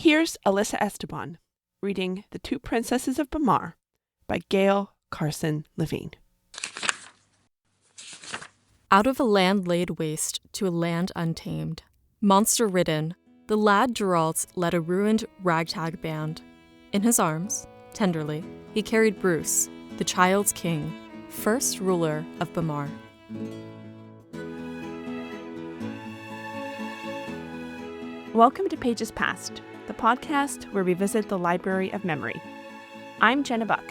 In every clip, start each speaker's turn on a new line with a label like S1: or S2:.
S1: Here's Alyssa Esteban reading The Two Princesses of Bamarre by Gail, Carson, Levine.
S2: Out of a land laid waste to a land untamed, monster-ridden, the lad Geralt led a ruined ragtag band. In his arms, tenderly, he carried Bruce, the child's king, first ruler of Bamarre.
S1: Welcome to Pages Past, the podcast where we visit the Library of Memory. I'm Jenna Buck.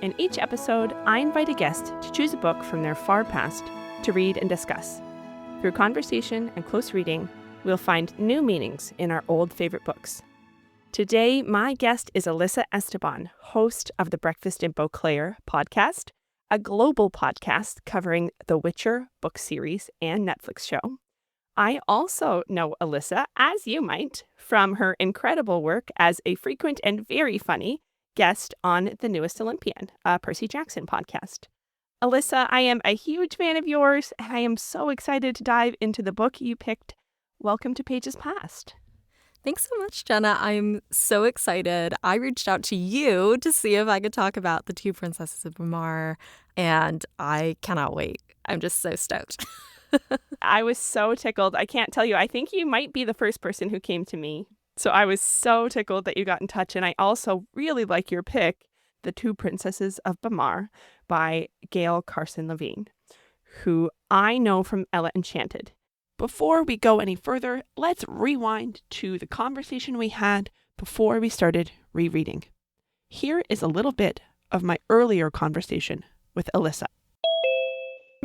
S1: In each episode, I invite a guest to choose a book from their far past to read and discuss. Through conversation and close reading, we'll find new meanings in our old favorite books. Today, my guest is Alyssa Esteban, host of the Breakfast in Beauclair podcast, a global podcast covering the Witcher book series and Netflix show. I also know Alyssa, as you might, from her incredible work as a frequent and very funny guest on The Newest Olympian, a Percy Jackson podcast. Alyssa, I am a huge fan of yours, and I am so excited to dive into the book you picked. Welcome to Pages Past.
S2: Thanks so much, Jenna. I'm so excited. I reached out to you to see if I could talk about The Two Princesses of Bamarre, and I cannot wait. I'm just so stoked.
S1: I was so tickled. I can't tell you. I think you might be the first person who came to me. So I was so tickled that you got in touch. And I also really like your pick, The Two Princesses of Bamarre by Gail, Carson, Levine, who I know from Ella Enchanted. Before we go any further, let's rewind to the conversation we had before we started rereading. Here is a little bit of my earlier conversation with Alyssa.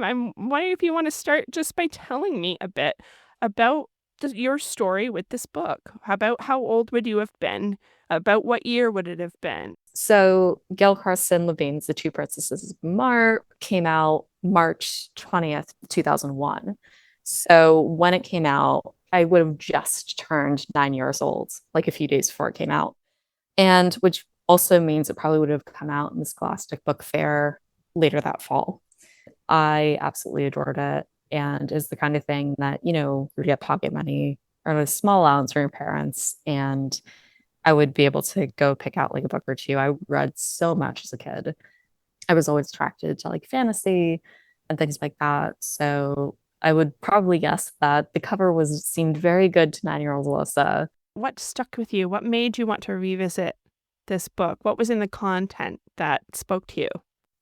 S1: I'm wondering if you want to start just by telling me a bit about your story with this book. About how old would you have been? About what year would it have been?
S2: So Gail, Carson, Levine's The Two Princesses of Bamarre came out March 20th, 2001. So when it came out, I would have just turned 9 years old, like a few days before it came out. And which also means it probably would have come out in the Scholastic Book Fair later that fall. I absolutely adored it, and is the kind of thing that, you get pocket money or a small allowance from your parents, and I would be able to go pick out like a book or two. I read so much as a kid. I was always attracted to like fantasy and things like that. So I would probably guess that the cover seemed very good to 9-year-old Alyssa.
S1: What stuck with you? What made you want to revisit this book? What was in the content that spoke to you?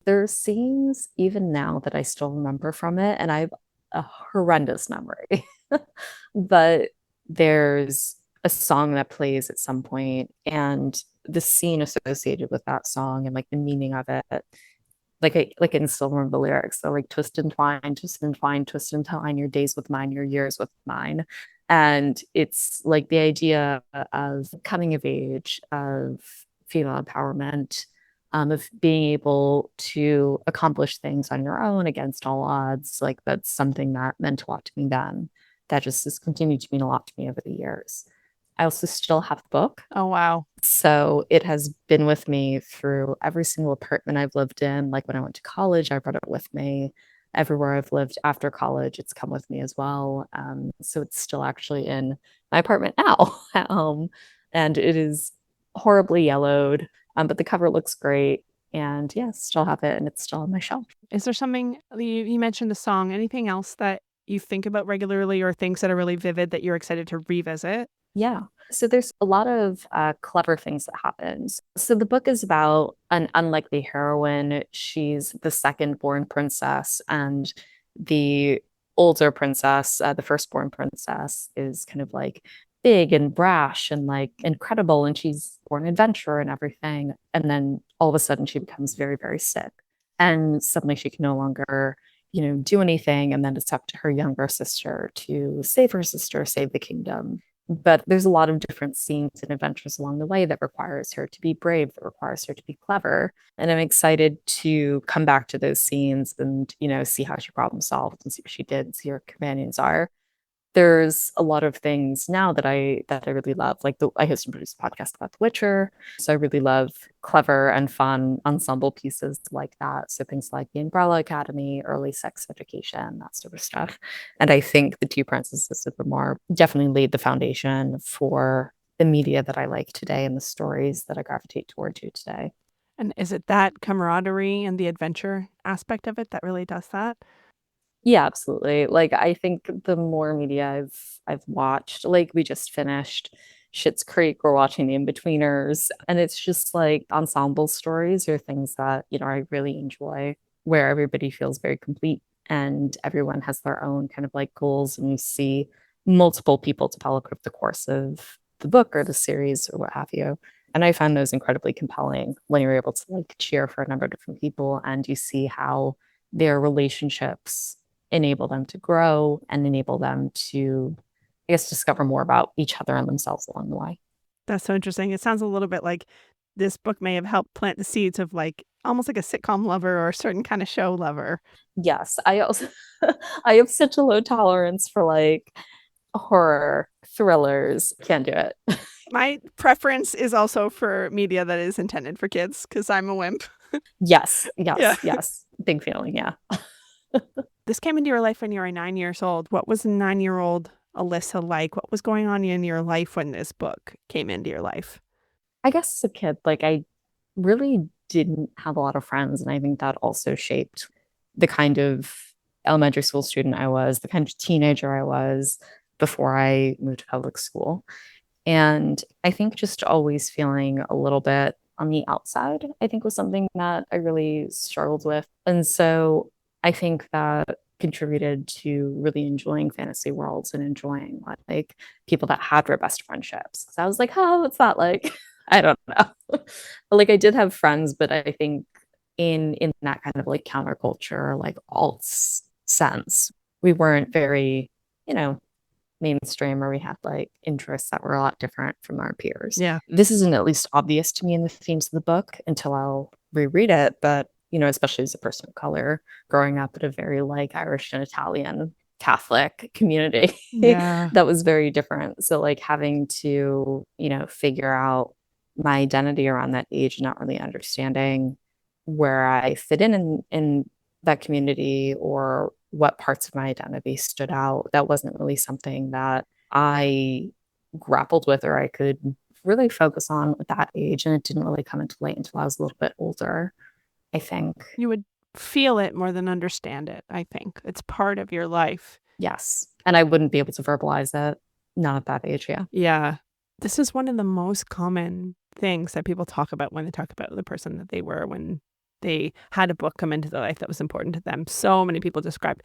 S2: There are scenes even now that I still remember from it, and I have a horrendous memory. But there's a song that plays at some point, and the scene associated with that song and like the meaning of it, like I can still remember the lyrics. So like twist and twine, twist and twine, twist and twine, your days with mine, your years with mine. And it's like the idea of coming of age, of female empowerment, of being able to accomplish things on your own against all odds. Like that's something that meant a lot to me then. That just has continued to mean a lot to me over the years. I also still have the book.
S1: Oh, wow.
S2: So it has been with me through every single apartment I've lived in. Like when I went to college, I brought it with me. Everywhere I've lived after college, it's come with me as well. So it's still actually in my apartment now. And it is horribly yellowed. But the cover looks great, and yes, still have it, and it's still on my shelf.
S1: Is there something, you mentioned the song, anything else that you think about regularly or things that are really vivid that you're excited to revisit?
S2: Yeah. So there's a lot of clever things that happens. So the book is about an unlikely heroine. She's the second born princess, and the older princess, the firstborn princess, is kind of like big and brash and like incredible, and she's born adventurer and everything. And then all of a sudden she becomes very, very sick, and suddenly she can no longer do anything. And then it's up to her younger sister to save her sister, save the kingdom. But there's a lot of different scenes and adventures along the way that requires her to be brave, that requires her to be clever. And I'm excited to come back to those scenes and, see how she problem solved and see what she did and see what her companions are. There's a lot of things now that I really love. Like I host and produce a podcast about The Witcher. So I really love clever and fun ensemble pieces like that. So things like The Umbrella Academy, early sex education, that sort of stuff. And I think The Two Princesses of Bamarre definitely laid the foundation for the media that I like today and the stories that I gravitate toward today.
S1: And is it that camaraderie and the adventure aspect of it that really does that?
S2: Yeah, absolutely. Like I think the more media I've watched, like we just finished Schitt's Creek, we're watching The Inbetweeners, and it's just like ensemble stories or things that, I really enjoy, where everybody feels very complete and everyone has their own kind of like goals, and you see multiple people develop over the course of the book or the series or what have you. And I find those incredibly compelling when you're able to like cheer for a number of different people and you see how their relationships enable them to grow and enable them to, I guess, discover more about each other and themselves along the way.
S1: That's so interesting. It sounds a little bit like this book may have helped plant the seeds of like almost like a sitcom lover or a certain kind of show lover.
S2: Yes, I also I have such a low tolerance for like horror thrillers. Can't do it.
S1: My preference is also for media that is intended for kids because I'm a wimp.
S2: Yes,
S1: Yeah.
S2: yes, yes. Big feeling, yeah.
S1: This came into your life when you were 9 years old. What was a 9-year-old Alyssa like? What was going on in your life when this book came into your life?
S2: I guess as a kid, like I really didn't have a lot of friends, and I think that also shaped the kind of elementary school student I was, the kind of teenager I was before I moved to public school. And I think just always feeling a little bit on the outside, I think was something that I really struggled with. And so I think that contributed to really enjoying fantasy worlds and enjoying like people that had robust friendships. So I was like, oh, what's that like? I don't know. Like I did have friends, but I think in that kind of like counterculture, like alts sense, we weren't very, you know, mainstream, or we had like interests that were a lot different from our peers.
S1: Yeah.
S2: This isn't at least obvious to me in the themes of the book until I'll reread it. But, especially as a person of color, growing up in a very like Irish and Italian Catholic community
S1: Yeah.
S2: that was very different. So like having to, figure out my identity around that age, not really understanding where I fit in that community or what parts of my identity stood out. That wasn't really something that I grappled with or I could really focus on at that age. And it didn't really come into light until I was a little bit older, I think.
S1: You would feel it more than understand it, I think. It's part of your life.
S2: Yes. And I wouldn't be able to verbalize it, not at that age, yeah.
S1: Yeah. This is one of the most common things that people talk about when they talk about the person that they were when they had a book come into their life that was important to them. So many people describe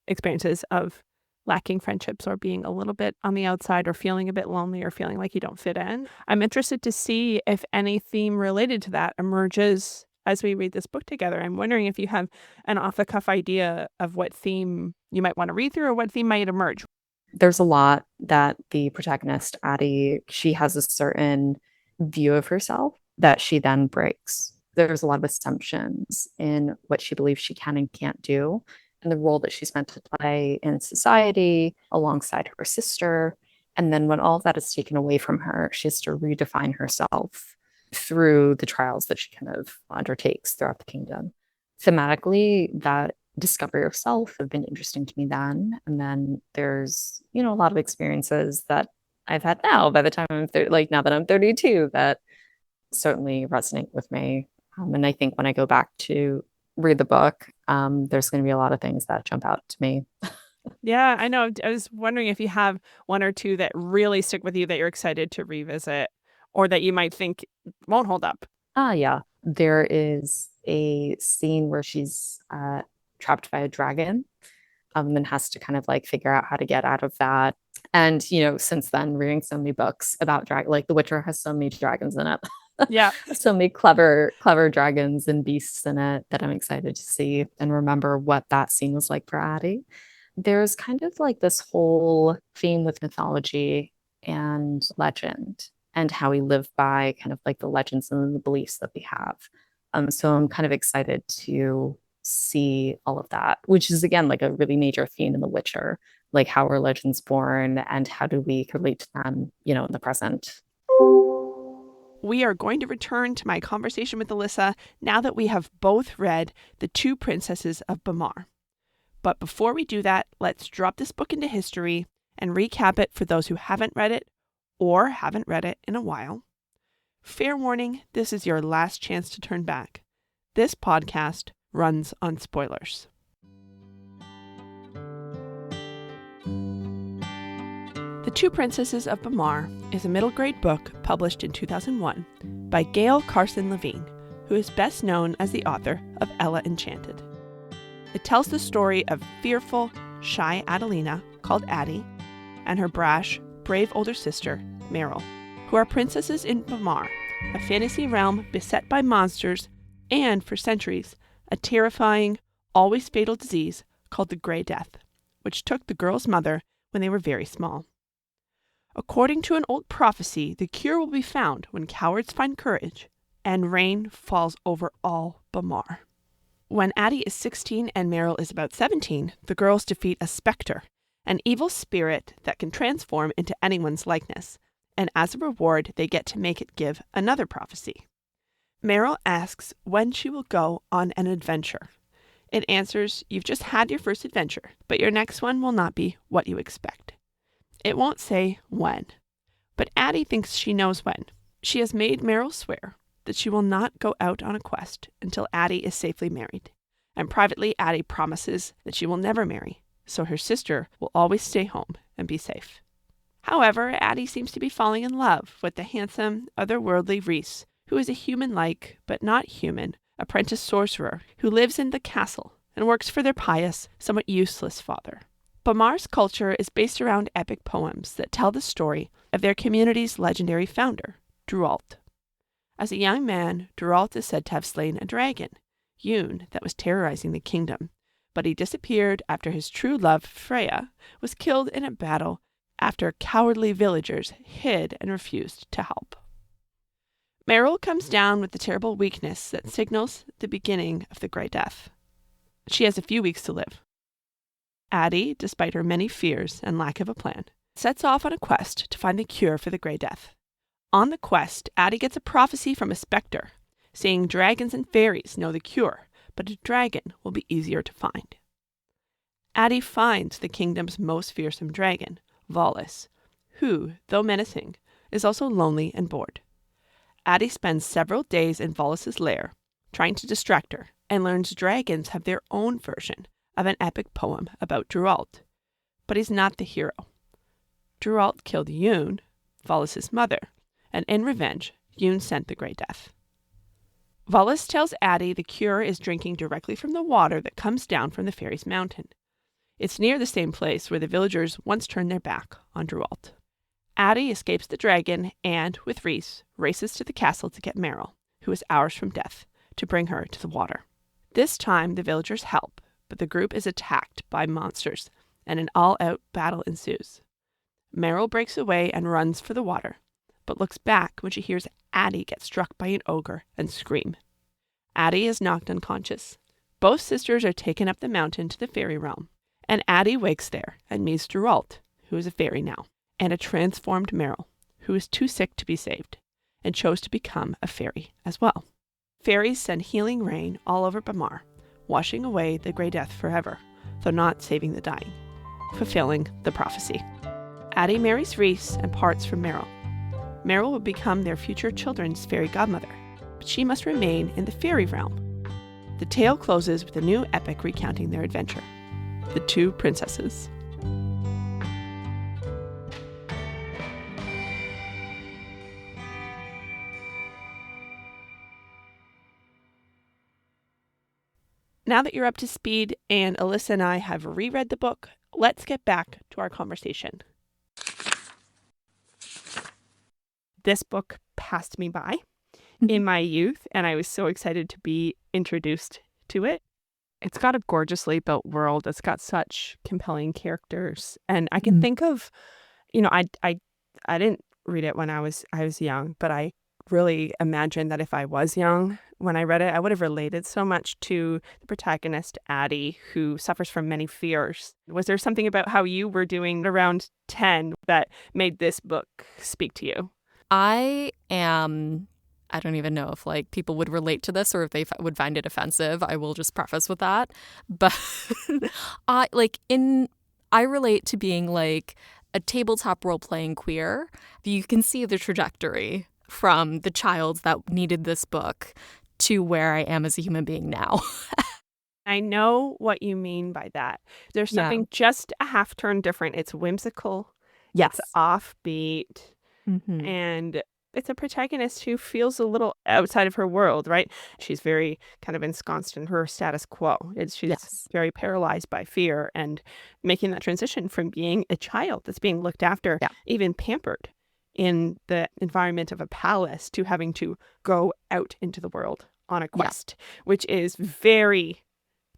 S1: experiences of lacking friendships or being a little bit on the outside or feeling a bit lonely or feeling like you don't fit in. I'm interested to see if any theme related to that emerges as we read this book together. I'm wondering if you have an off-the-cuff idea of what theme you might want to read through or what theme might emerge.
S2: There's a lot that the protagonist, Addie, she has a certain view of herself that she then breaks. There's a lot of assumptions in what she believes she can and can't do and the role that she's meant to play in society alongside her sister. And then when all of that is taken away from her, she has to redefine herself through the trials that she kind of undertakes throughout the kingdom. Thematically, that discovery of self have been interesting to me then. And then there's, a lot of experiences that I've had now by the time I'm now that I'm 32 that certainly resonate with me. And I think when I go back to read the book, there's going to be a lot of things that jump out to me.
S1: Yeah, I know. I was wondering if you have one or two that really stick with you that you're excited to revisit or that you might think won't hold up.
S2: Yeah. There is a scene where she's trapped by a dragon and has to kind of like figure out how to get out of that. And, since then, reading so many books about like The Witcher has so many dragons in it.
S1: Yeah.
S2: So many clever dragons and beasts in it that I'm excited to see and remember what that scene was like for Addie. There's kind of like this whole theme with mythology and legend and how we live by kind of like the legends and the beliefs that we have. So I'm kind of excited to see all of that, which is again like a really major theme in The Witcher, like how are legends born and how do we relate to them, in the present.
S1: We are going to return to my conversation with Alyssa now that we have both read The Two Princesses of Bamarre. But before we do that, let's drop this book into history and recap it for those who haven't read it or haven't read it in a while, fair warning, this is your last chance to turn back. This podcast runs on spoilers. The Two Princesses of Bamarre is a middle grade book published in 2001 by Gail Carson Levine, who is best known as the author of Ella Enchanted. It tells the story of fearful, shy Adelina, called Addie, and her brash, brave older sister, Meryl, who are princesses in Bamarre, a fantasy realm beset by monsters and, for centuries, a terrifying, always fatal disease called the Grey Death, which took the girls' mother when they were very small. According to an old prophecy, the cure will be found when cowards find courage and rain falls over all Bamarre. When Addie is 16 and Meryl is about 17, the girls defeat a specter, an evil spirit that can transform into anyone's likeness, and as a reward, they get to make it give another prophecy. Meryl asks when she will go on an adventure. It answers, you've just had your first adventure, but your next one will not be what you expect. It won't say when, but Addie thinks she knows when. She has made Meryl swear that she will not go out on a quest until Addie is safely married, and privately Addie promises that she will never marry, so her sister will always stay home and be safe. However, Addie seems to be falling in love with the handsome, otherworldly Rhys, who is a human-like, but not human, apprentice sorcerer who lives in the castle and works for their pious, somewhat useless father. Bamarre's culture is based around epic poems that tell the story of their community's legendary founder, Drualt. As a young man, Drualt is said to have slain a dragon, Yun, that was terrorizing the kingdom, but he disappeared after his true love, Freya, was killed in a battle after cowardly villagers hid and refused to help. Meryl comes down with the terrible weakness that signals the beginning of the Grey Death. She has a few weeks to live. Addie, despite her many fears and lack of a plan, sets off on a quest to find the cure for the Grey Death. On the quest, Addie gets a prophecy from a specter, saying dragons and fairies know the cure, but a dragon will be easier to find. Addie finds the kingdom's most fearsome dragon, Volus, who, though menacing, is also lonely and bored. Addie spends several days in Volus's lair, trying to distract her, and learns dragons have their own version of an epic poem about Drualt. But he's not the hero. Drualt killed Yun, Volus's mother, and in revenge, Yun sent the Grey Death. Volus tells Addie the cure is drinking directly from the water that comes down from the fairies' mountain. It's near the same place where the villagers once turned their back on Drualt. Addie escapes the dragon and, with Rhys, races to the castle to get Meryl, who is hours from death, to bring her to the water. This time, the villagers help, but the group is attacked by monsters, and an all-out battle ensues. Meryl breaks away and runs for the water, but looks back when she hears Addie get struck by an ogre and scream. Addie is knocked unconscious. Both sisters are taken up the mountain to the fairy realm, and Addie wakes there and meets Drualt, who is a fairy now, and a transformed Meryl, who is too sick to be saved, and chose to become a fairy as well. Fairies send healing rain all over Bamarre, washing away the Grey Death forever, though not saving the dying, fulfilling the prophecy. Addie marries Rhys and parts from Meryl. Meryl will become their future children's fairy godmother, but she must remain in the fairy realm. The tale closes with a new epic recounting their adventure, The Two Princesses. Now that you're up to speed and Alyssa and I have reread the book, let's get back to our conversation. This book passed me by in my youth, and I was so excited to be introduced to it. It's got a gorgeously built world. It's got such compelling characters, and I can think of, I didn't read it when I was young, but I really imagined that if I was young when I read it, I would have related so much to the protagonist, Addie, who suffers from many fears. Was there something about how you were doing around 10 that made this book speak to you?
S2: I don't even know if people would relate to this or if they would find it offensive. I will just preface with that. But I relate to being
S3: a tabletop role-playing queer, you can see the trajectory from the child that needed this book to where I am as a human being now.
S1: I know what you mean by that. There's something just a half turn different. It's whimsical.
S2: Yes.
S1: It's offbeat.
S3: Mm-hmm.
S1: And it's a protagonist who feels a little outside of her world, right? She's very kind of ensconced in her status quo. She's very paralyzed by fear, and making that transition from being a child that's being looked after, even pampered in the environment of a palace, to having to go out into the world on a quest, which is very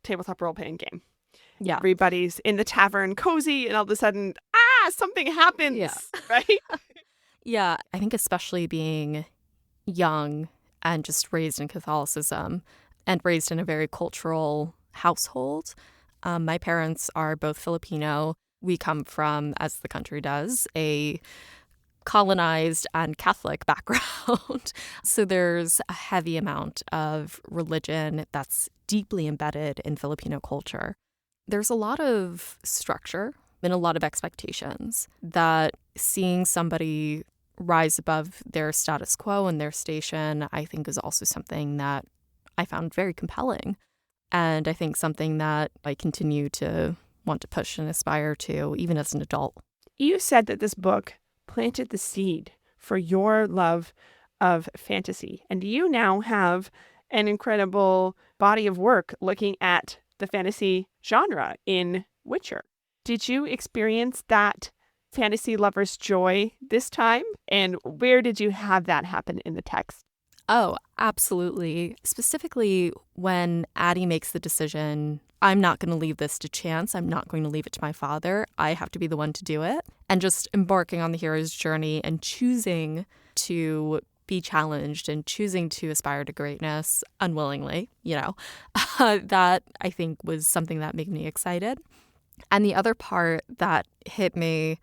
S1: tabletop role-playing game.
S2: Yeah.
S1: Everybody's in the tavern cozy, and all of a sudden, something happens, right?
S3: Yeah, I think especially being young and just raised in Catholicism and raised in a very cultural household. My parents are both Filipino. We come from, as the country does, a colonized and Catholic background. So there's a heavy amount of religion that's deeply embedded in Filipino culture. There's a lot of structure and a lot of expectations that seeing somebody rise above their status quo and their station, I think, is also something that I found very compelling. And I think something that I continue to want to push and aspire to, even as an adult.
S1: You said that this book planted the seed for your love of fantasy. And you now have an incredible body of work looking at the fantasy genre in Witcher. Did you experience that fantasy lover's joy this time? And where did you have that happen in the text?
S3: Oh, absolutely. Specifically, when Addie makes the decision, I'm not going to leave this to chance. I'm not going to leave it to my father. I have to be the one to do it. And just embarking on the hero's journey and choosing to be challenged and choosing to aspire to greatness unwillingly, that I think was something that made me excited. And the other part that hit me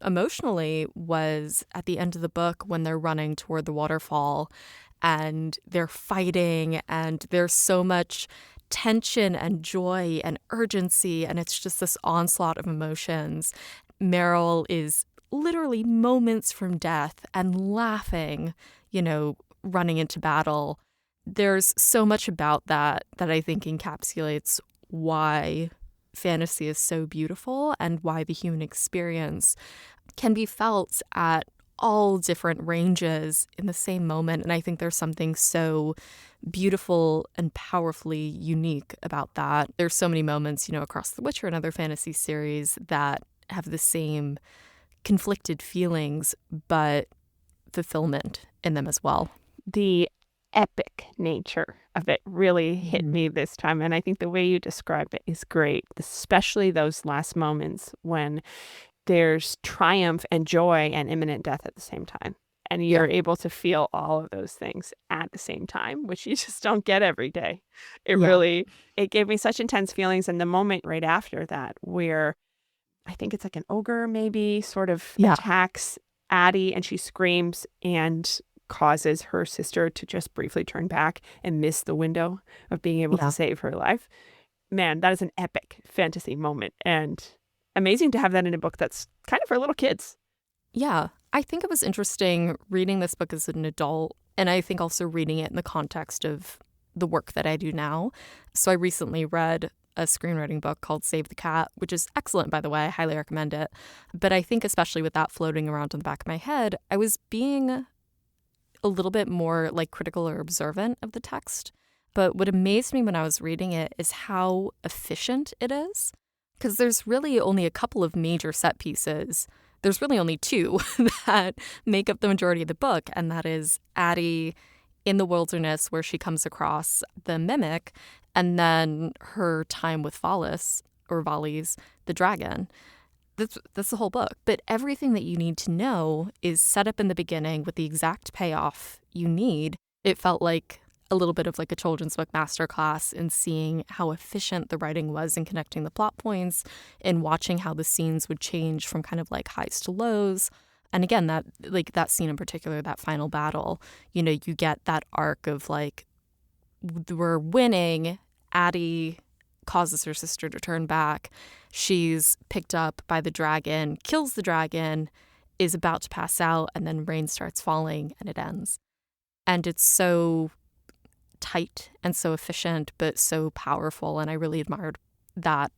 S3: emotionally was at the end of the book when they're running toward the waterfall and they're fighting and there's so much tension and joy and urgency, and it's just this onslaught of emotions. Meryl is literally moments from death and laughing, running into battle. There's so much about that I think encapsulates why fantasy is so beautiful and why the human experience can be felt at all different ranges in the same moment. And I think there's something so beautiful and powerfully unique about that. There's so many moments, across The Witcher and other fantasy series that have the same conflicted feelings, but fulfillment in them as well.
S1: The epic nature of it really hit me this time. And I think the way you describe it is great, especially those last moments when there's triumph and joy and imminent death at the same time. And you're able to feel all of those things at the same time, which you just don't get every day. It gave me such intense feelings. And the moment right after that, where I think it's like an ogre maybe sort of attacks Addie and she screams and causes her sister to just briefly turn back and miss the window of being able to save her life. Man, that is an epic fantasy moment. And amazing to have that in a book that's kind of for little kids.
S3: Yeah, I think it was interesting reading this book as an adult, and I think also reading it in the context of the work that I do now. So I recently read a screenwriting book called Save the Cat, which is excellent, by the way. I highly recommend it. But I think especially with that floating around in the back of my head, I was being a little bit more critical or observant of the text. But what amazed me when I was reading it is how efficient it is. Because there's really only a couple of major set pieces. There's really only two that make up the majority of the book, and that is Addie in the wilderness where she comes across the mimic, and then her time with Valis, the dragon. That's the whole book. But everything that you need to know is set up in the beginning with the exact payoff you need. It felt like a little bit of a children's book masterclass in seeing how efficient the writing was in connecting the plot points and watching how the scenes would change from kind of highs to lows. And again, that scene in particular, that final battle, you get that arc of we're winning, Addie causes her sister to turn back. She's picked up by the dragon, kills the dragon, is about to pass out, and then rain starts falling and it ends. And it's so tight and so efficient, but so powerful. And I really admired that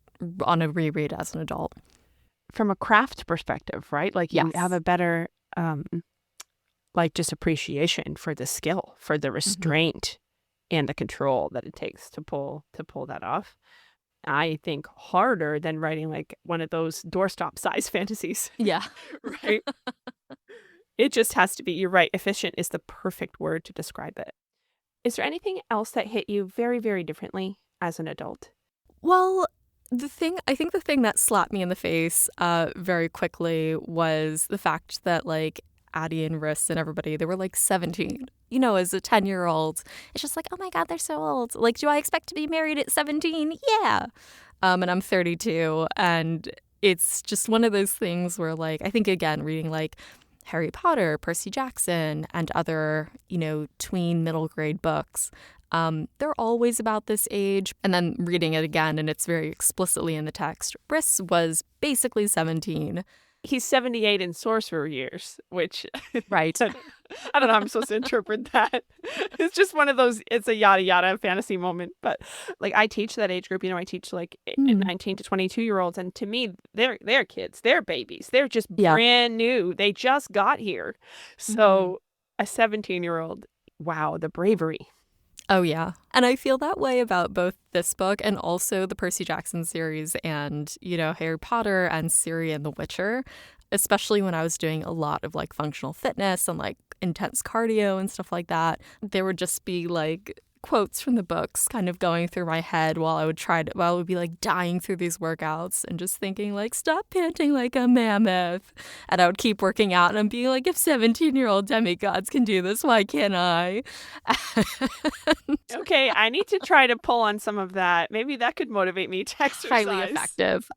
S3: on a reread as an adult.
S1: From a craft perspective, right? Like you
S3: Yes.
S1: have a better, like just appreciation for the skill, for the restraint and the control that it takes to pull that off. I think harder than writing like one of those doorstop size fantasies,
S3: Yeah.
S1: right? It just has to be, you're right, efficient is the perfect word to describe it. Is there anything else that hit you very, very differently as an adult?
S3: Well, I think the thing that slapped me in the face very quickly was the fact that like Addie and Riss and everybody, they were like 17. You know, as a 10-year-old, it's just like, oh my God, they're so old. Like, do I expect to be married at 17? Yeah. And I'm 32. And it's just one of those things where, like, I think, again, reading like Harry Potter, Percy Jackson, and other, you know, tween middle grade books, they're always about this age. And then reading it again, and it's very explicitly in the text, Riss was basically 17.
S1: He's 78 in sorcerer years, which
S3: Right.
S1: I don't know how I'm supposed to interpret that. It's just one of those, it's a yada yada fantasy moment. But like I teach that age group, you know, I teach like 19 to 22-year-olds. And to me, they're kids, they're babies. They're just brand new. They just got here. So a 17-year-old, wow, the bravery.
S3: Oh, yeah. And I feel that way about both this book and also the Percy Jackson series and, you know, Harry Potter and Ciri and The Witcher, especially when I was doing a lot of like functional fitness and like intense cardio and stuff like that. There would just be like quotes from the books kind of going through my head while I would be like dying through these workouts and just thinking like, stop panting like a mammoth. And I would keep working out and I'm being like, if 17-year-old demigods can do this, why can't I?
S1: Okay, I need to try to pull on some of that. Maybe that could motivate me to exercise.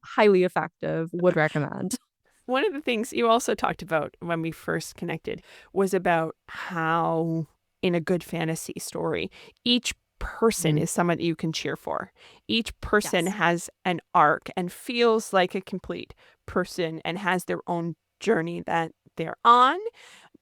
S3: Highly effective. Would recommend.
S1: One of the things you also talked about when we first connected was about how in a good fantasy story, each person is someone that you can cheer for. Each person has an arc and feels like a complete person and has their own journey that they're on.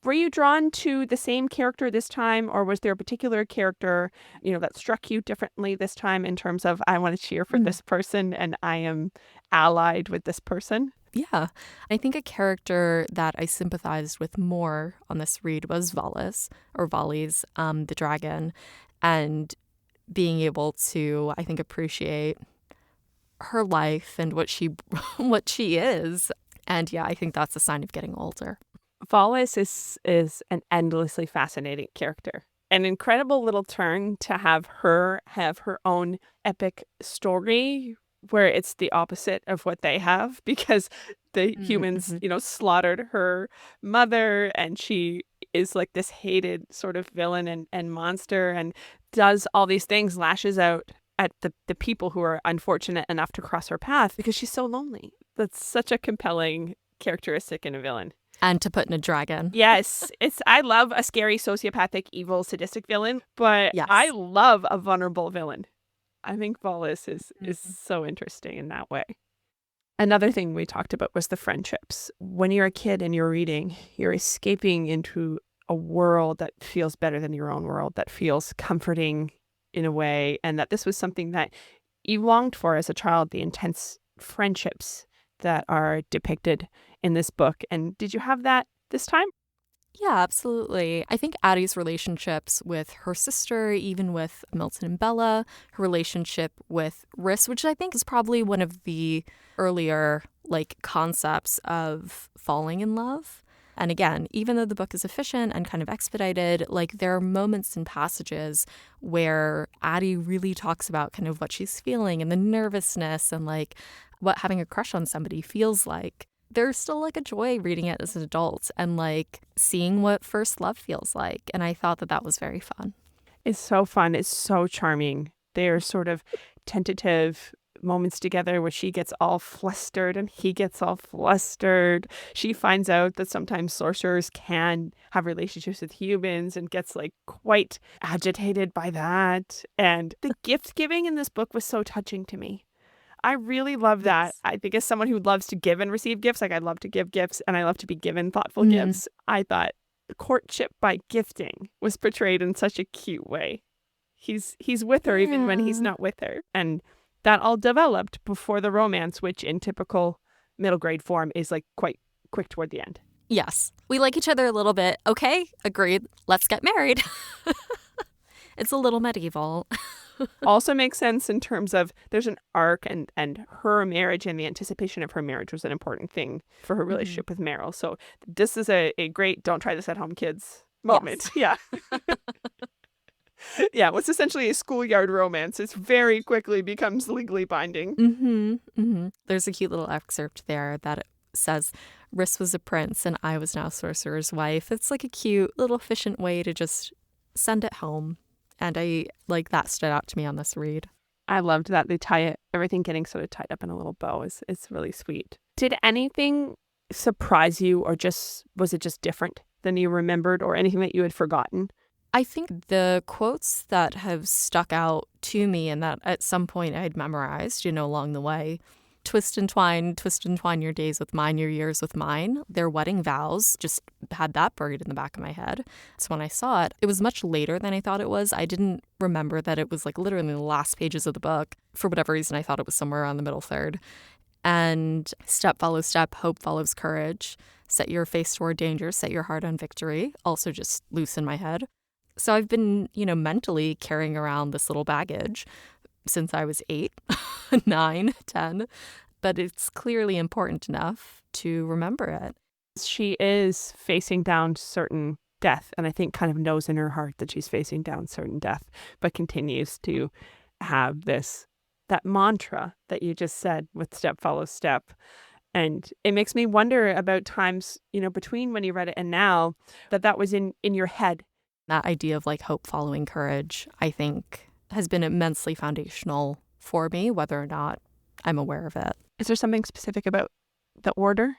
S1: Were you drawn to the same character this time, or was there a particular character, you know, that struck you differently this time in terms of I want to cheer for this person and I am allied with this person?
S3: Yeah. I think a character that I sympathized with more on this read was Valis, the dragon, and being able to, I think, appreciate her life and what she is. And yeah, I think that's a sign of getting older.
S1: Valis is an endlessly fascinating character. An incredible little turn to have her own epic story where it's the opposite of what they have because the humans, you know, slaughtered her mother and she is like this hated sort of villain and monster and does all these things, lashes out at the people who are unfortunate enough to cross her path because she's so lonely. That's such a compelling characteristic in a villain.
S3: And to put in a dragon.
S1: Yes. I love a scary, sociopathic, evil, sadistic villain, but I love a vulnerable villain. I think Valis is so interesting in that way. Another thing we talked about was the friendships. When you're a kid and you're reading, you're escaping into a world that feels better than your own world, that feels comforting in a way, and that this was something that you longed for as a child, the intense friendships that are depicted in this book. And did you have that this time?
S3: Yeah, absolutely. I think Addie's relationships with her sister, even with Milton and Bella, her relationship with Riss, which I think is probably one of the earlier like concepts of falling in love. And again, even though the book is efficient and kind of expedited, like there are moments and passages where Addie really talks about kind of what she's feeling and the nervousness and like what having a crush on somebody feels like. There's still like a joy reading it as an adult and like seeing what first love feels like. And I thought that was very fun.
S1: It's so fun. It's so charming. They're sort of tentative moments together where she gets all flustered and he gets all flustered. She finds out that sometimes sorcerers can have relationships with humans and gets like quite agitated by that. And the gift giving in this book was so touching to me. I really love that.
S2: Yes.
S1: I think as someone who loves to give and receive gifts, like I love to give gifts and I love to be given thoughtful
S2: Mhm.
S1: gifts, I thought courtship by gifting was portrayed in such a cute way. He's with her even when he's
S2: Yeah.
S1: not with her. And that all developed before the romance, which in typical middle grade form is like quite quick toward the end.
S3: Yes. We like each other a little bit. Okay, agreed. Let's get married. It's a little medieval.
S1: Also makes sense in terms of there's an arc and her marriage and the anticipation of her marriage was an important thing for her relationship with Meryl. So this is a great don't try this at home, kids moment.
S2: Yes.
S1: Yeah. Yeah, what's essentially a schoolyard romance. It very quickly becomes legally binding.
S3: There's a cute little excerpt there that it says, Rhys was a prince and I was now sorcerer's wife. It's like a cute little efficient way to just send it home. And I like that stood out to me on this read.
S1: I loved that they tie it, everything getting sort of tied up in a little bow. It's really sweet. Did anything surprise you or was it just different than you remembered or anything that you had forgotten?
S3: I think the quotes that have stuck out to me and that at some point I'd memorized, along the way, twist and twine your days with mine, your years with mine. Their wedding vows, just had that buried in the back of my head. So when I saw it, it was much later than I thought it was. I didn't remember that it was like literally the last pages of the book. For whatever reason, I thought it was somewhere around the middle third. And step follows step, hope follows courage. Set your face toward danger, set your heart on victory. Also just loose in my head. So I've been, mentally carrying around this little baggage since I was 8, 9, 10, but it's clearly important enough to remember it.
S1: She is facing down certain death, and I think kind of knows in her heart that she's facing down certain death, but continues to have that mantra that you just said with step follows step. And it makes me wonder about times, between when you read it and now, that was in your head.
S3: That idea of like hope following courage, I think, has been immensely foundational for me, whether or not I'm aware of it.
S1: Is there something specific about the order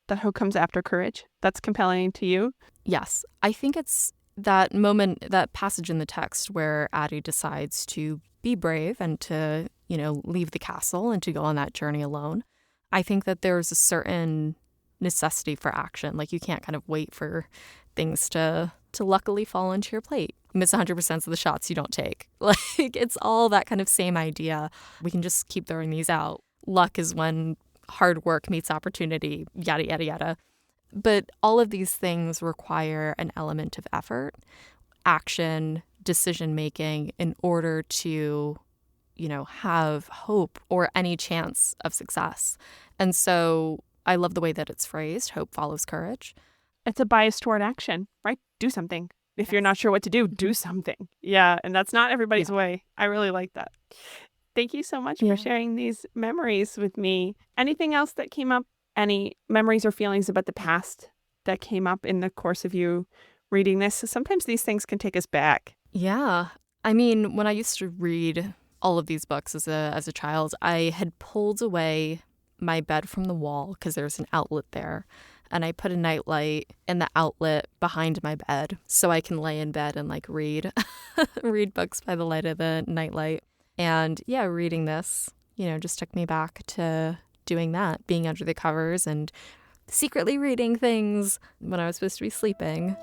S1: that hope comes after courage that's compelling to you?
S3: Yes, I think it's that moment, that passage in the text where Addie decides to be brave and to, leave the castle and to go on that journey alone. I think that there's a certain necessity for action. Like you can't kind of wait for things to luckily fall into your plate. You miss 100% of the shots you don't take. Like it's all that kind of same idea. We can just keep throwing these out. Luck is when hard work meets opportunity, yada, yada, yada. But all of these things require an element of effort, action, decision-making in order to, have hope or any chance of success. And so I love the way that it's phrased, hope follows courage.
S1: It's a bias toward action, right? Do something. If you're not sure what to do something. Yeah, and that's not everybody's way. I really like that. Thank you so much for sharing these memories with me. Anything else that came up? Any memories or feelings about the past that came up in the course of you reading this? Sometimes these things can take us back.
S3: Yeah. I mean, when I used to read all of these books as a child, I had pulled away my bed from the wall because there's an outlet there. And I put a nightlight in the outlet behind my bed so I can lay in bed and like read books by the light of the nightlight. And yeah, reading this, just took me back to doing that, being under the covers and secretly reading things when I was supposed to be sleeping.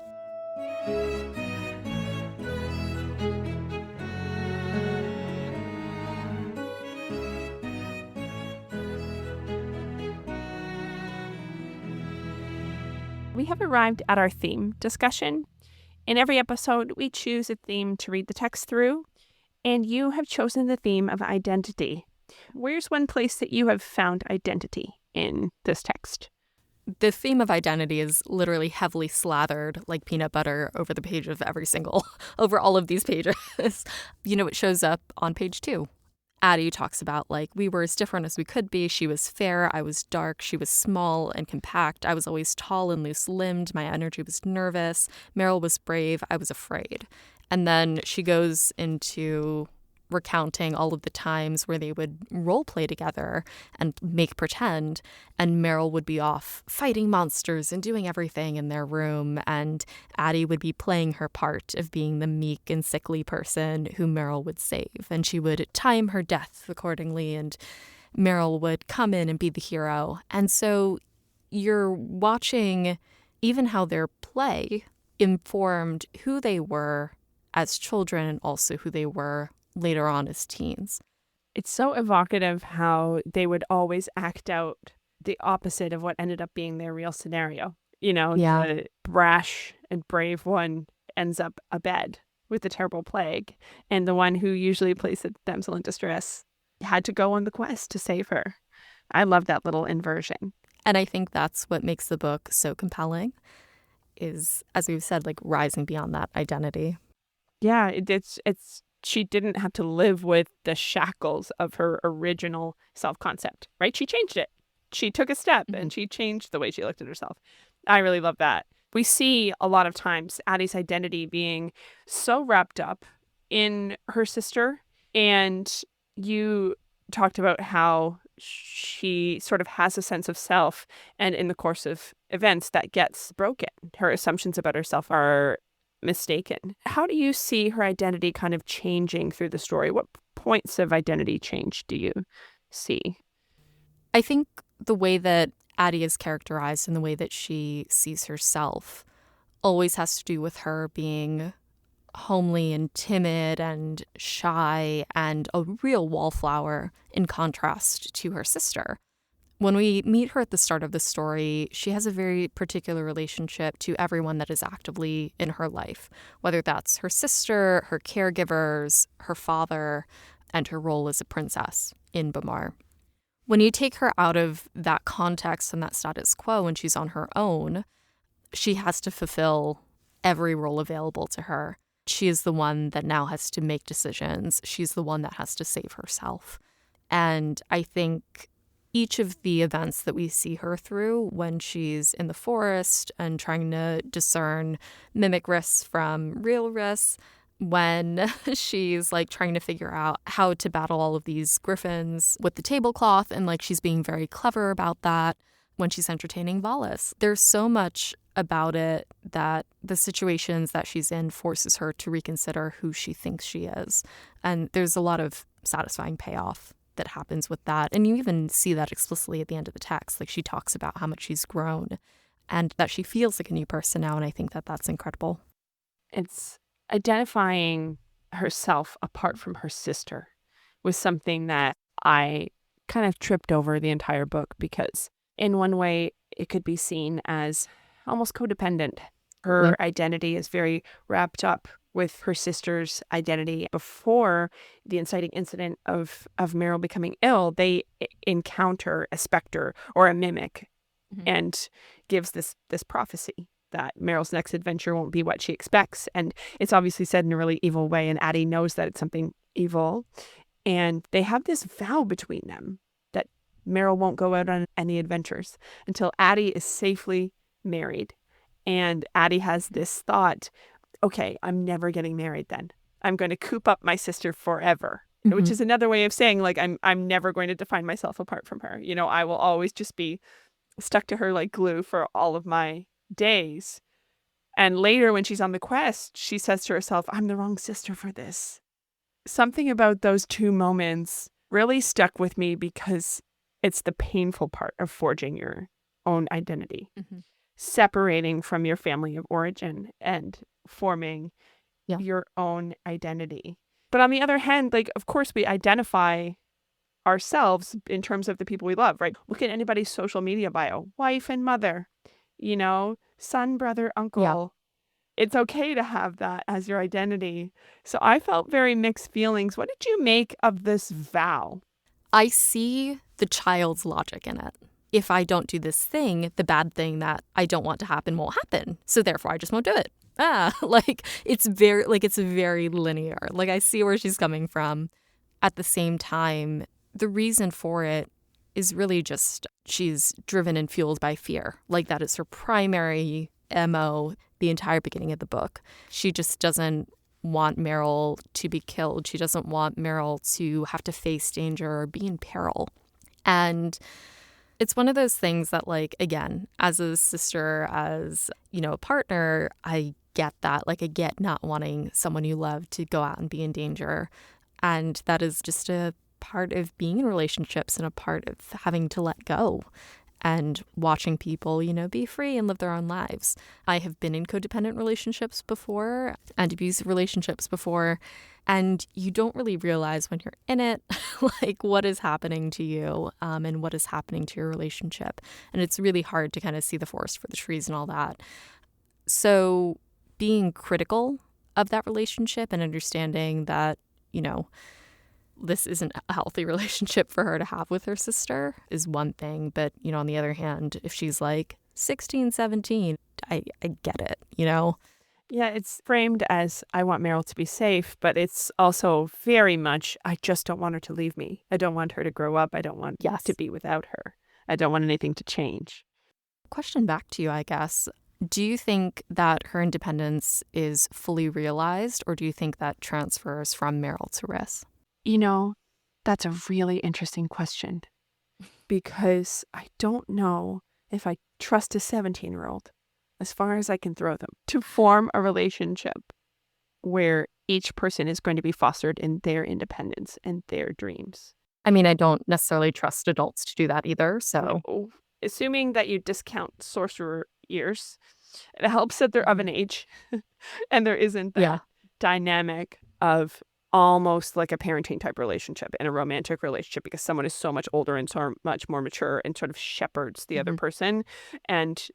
S1: We have arrived at our theme discussion. In every episode, we choose a theme to read the text through, and you have chosen the theme of identity. Where's one place that you have found identity in this text?
S3: The theme of identity is literally heavily slathered like peanut butter over the page of over all of these pages. It shows up on page 2. Addie talks about we were as different as we could be. She was fair, I was dark, she was small and compact. I was always tall and loose-limbed. My energy was nervous. Meryl was brave, I was afraid. And then she goes into recounting all of the times where they would role play together and make pretend, and Meryl would be off fighting monsters and doing everything in their room, and Addie would be playing her part of being the meek and sickly person who Meryl would save, and she would time her death accordingly, and Meryl would come in and be the hero. And so you're watching even how their play informed who they were as children and also who they were later on as teens.
S1: It's so evocative how they would always act out the opposite of what ended up being their real scenario.
S3: Yeah.
S1: The brash and brave one ends up abed with the terrible plague, and the one who usually plays the damsel in distress had to go on the quest to save her. I love that little inversion.
S3: And I think that's what makes the book so compelling is, as we've said, like rising beyond that identity.
S1: Yeah, it's she didn't have to live with the shackles of her original self-concept, right? She changed it. She took a step and she changed the way she looked at herself. I really love that. We see a lot of times Addie's identity being so wrapped up in her sister, and you talked about how she sort of has a sense of self, and in the course of events that gets broken. Her assumptions about herself are mistaken. How do you see her identity kind of changing through the story? What points of identity change do you see?
S3: I think the way that Addie is characterized and the way that she sees herself always has to do with her being homely and timid and shy and a real wallflower in contrast to her sister. When we meet her at the start of the story, she has a very particular relationship to everyone that is actively in her life, whether that's her sister, her caregivers, her father, and her role as a princess in Bamarre. When you take her out of that context and that status quo and she's on her own, she has to fulfill every role available to her. She is the one that now has to make decisions. She's the one that has to save herself. And I think each of the events that we see her through when she's in the forest and trying to discern mimic risks from real risks, when she's like trying to figure out how to battle all of these griffins with the tablecloth, and like she's being very clever about that, when she's entertaining Valis. There's so much about it that the situations that she's in forces her to reconsider who she thinks she is. And there's a lot of satisfying payoff that happens with that. And you even see that explicitly at the end of the text. Like she talks about how much she's grown and that she feels like a new person now. And I think that that's incredible.
S1: It's identifying herself apart from her sister was something that I kind of tripped over the entire book, because in one way it could be seen as almost codependent. Her identity is very wrapped up with her sister's identity. Before the inciting incident of Meryl becoming ill, they encounter a specter or a mimic, and gives this prophecy that Meryl's next adventure won't be what she expects. And it's obviously said in a really evil way, and Addie knows that it's something evil. And they have this vow between them that Meryl won't go out on any adventures until Addie is safely married. And Addie has this thought, okay, I'm never getting married then. I'm going to coop up my sister forever, which is another way of saying, like, I'm never going to define myself apart from her. You know, I will always just be stuck to her like glue for all of my days. And later when she's on the quest, she says to herself, I'm the wrong sister for this. Something about those two moments really stuck with me, because it's the painful part of forging your own identity. Separating from your family of origin and forming your own identity. But on the other hand, like, of course, we identify ourselves in terms of the people we love, right? Look at anybody's social media bio, wife and mother, you know, son, brother, uncle. Yeah. It's okay to have that as your identity. So I felt very mixed feelings. What did you make of this vow?
S3: I see the child's logic in it. If I don't do this thing, the bad thing that I don't want to happen won't happen. So therefore, I just won't do it. It's very linear. Like, I see where she's coming from. At the same time, the reason for it is really just she's driven and fueled by fear. Like, that is her primary MO the entire beginning of the book. She just doesn't want Meryl to be killed. She doesn't want Meryl to have to face danger or be in peril. And it's one of those things that, like, again, as a sister, as, you know, a partner, I get that. Like, I get not wanting someone you love to go out and be in danger. And that is just a part of being in relationships and a part of having to let go and watching people, you know, be free and live their own lives. I have been in codependent relationships before and abusive relationships before, and you don't really realize when you're in it, like, what is happening to you and what is happening to your relationship. And it's really hard to kind of see the forest for the trees and all that. So being critical of that relationship and understanding that, you know, this isn't a healthy relationship for her to have with her sister is one thing. But, you know, on the other hand, if she's like 16, 17, I get it, you know?
S1: Yeah, it's framed as I want Meryl to be safe, but it's also very much I just don't want her to leave me. I don't want her to grow up. I don't want to be without her. I don't want anything to change.
S3: Question back to you, I guess. Do you think that her independence is fully realized, or do you think that transfers from Meryl to Rhys?
S1: You know, that's a really interesting question because I don't know if I trust a 17-year-old, as far as I can throw them, to form a relationship where each person is going to be fostered in their independence and their dreams.
S3: I mean, I don't necessarily trust adults to do that either, so.
S1: No. Assuming that you discount sorcerer years, it helps that they're of an age and there isn't that dynamic of almost like a parenting type relationship and a romantic relationship because someone is so much older and so much more mature and sort of shepherds the other person and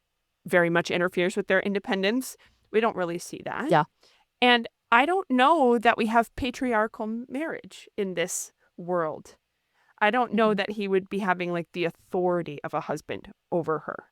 S1: very much interferes with their independence. We don't really see that.
S3: Yeah.
S1: And I don't know that we have patriarchal marriage in this world. I don't know that he would be having like the authority of a husband over her.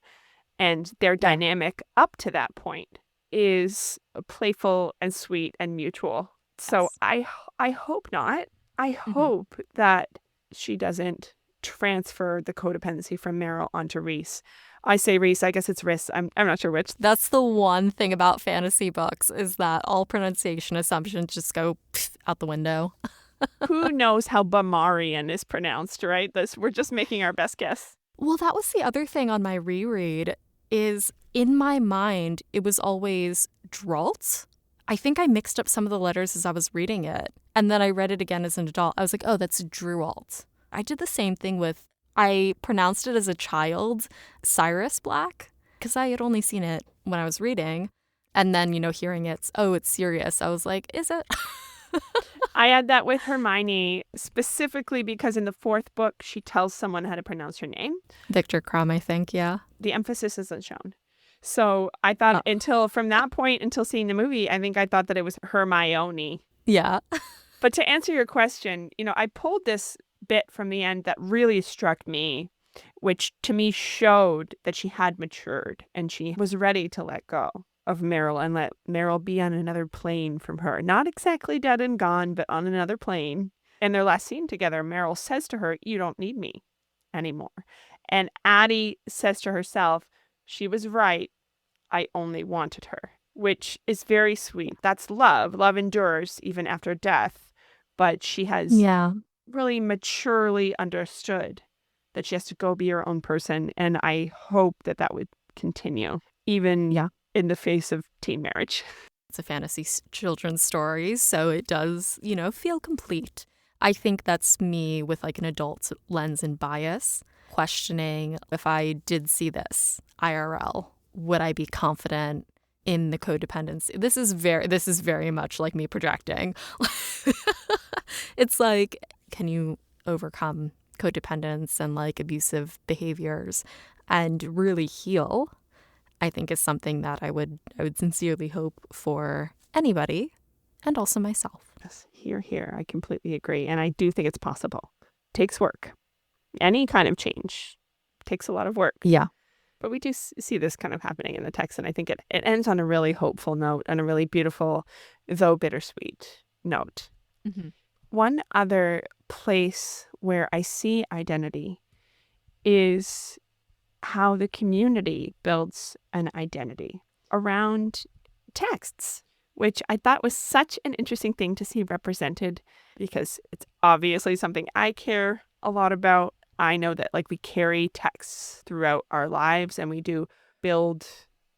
S1: And their dynamic up to that point is playful and sweet and mutual. So I hope not. I hope that she doesn't transfer the codependency from Meryl onto Rhys. I say Rhys. I guess it's Rhys. I'm not sure which.
S3: That's the one thing about fantasy books is that all pronunciation assumptions just go out the window.
S1: Who knows how Bamarre is pronounced, right? We're just making our best guess.
S3: Well, that was the other thing on my reread is in my mind, it was always Dralt. I think I mixed up some of the letters as I was reading it. And then I read it again as an adult. I was like, oh, that's Drualt. I did the same thing I pronounced it as a child, Cyrus Black, because I had only seen it when I was reading. And then, you know, hearing it's Sirius. I was like, is it?
S1: I had that with Hermione specifically because in the fourth book, she tells someone how to pronounce her name.
S3: Victor Crumb, I think, yeah.
S1: The emphasis isn't shown. So I thought from that point until seeing the movie, I think I thought that it was Hermione.
S3: Yeah.
S1: But to answer your question, you know, I pulled this bit from the end that really struck me, which to me showed that she had matured and she was ready to let go of Meryl and let Meryl be on another plane from her. Not exactly dead and gone, but on another plane. In their last scene together, Meryl says to her, you don't need me anymore. And Addie says to herself, she was right. I only wanted her, which is very sweet. That's love. Love endures even after death. But she has really maturely understood that she has to go be her own person. And I hope that would continue, even in the face of teen marriage.
S3: It's a fantasy children's story, so it does, you know, feel complete. I think that's me with like an adult lens and bias, questioning if I did see this IRL, would I be confident in the codependency? This is very much like me projecting. It's like, can you overcome codependence and like abusive behaviors and really heal? I think is something that I would sincerely hope for anybody and also myself.
S1: Yes, here. I completely agree. And I do think it's possible. It takes work. Any kind of change takes a lot of work.
S3: Yeah.
S1: But we do see this kind of happening in the text. And I think it ends on a really hopeful note and a really beautiful, though bittersweet note.
S3: Mm-hmm.
S1: One other place where I see identity is how the community builds an identity around texts. which I thought was such an interesting thing to see represented because it's obviously something I care a lot about. I know that like we carry texts throughout our lives and we do build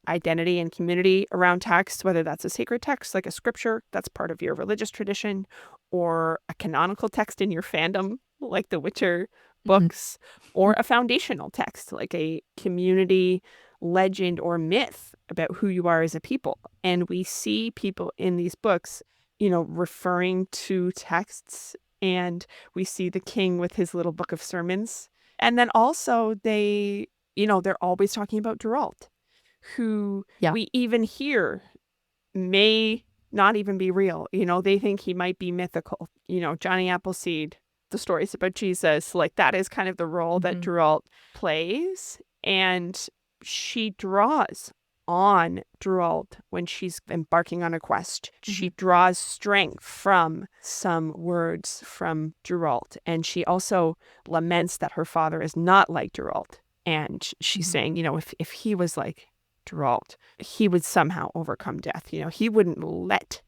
S1: identity and community around text, whether that's a sacred text like a scripture that's part of your religious tradition or a canonical text in your fandom like the Witcher books or a foundational text like a community legend or myth about who you are as a people. And we see people in these books, referring to texts, and we see the king with his little book of sermons. And then also they're always talking about Geralt, who we even hear may not even be real. They think he might be mythical. Johnny Appleseed, the stories about Jesus, like that is kind of the role that Geralt plays. And she draws on Geralt when she's embarking on a quest. She draws strength from some words from Geralt. And she also laments that her father is not like Geralt. And she's saying, if he was like Geralt, he would somehow overcome death. He wouldn't let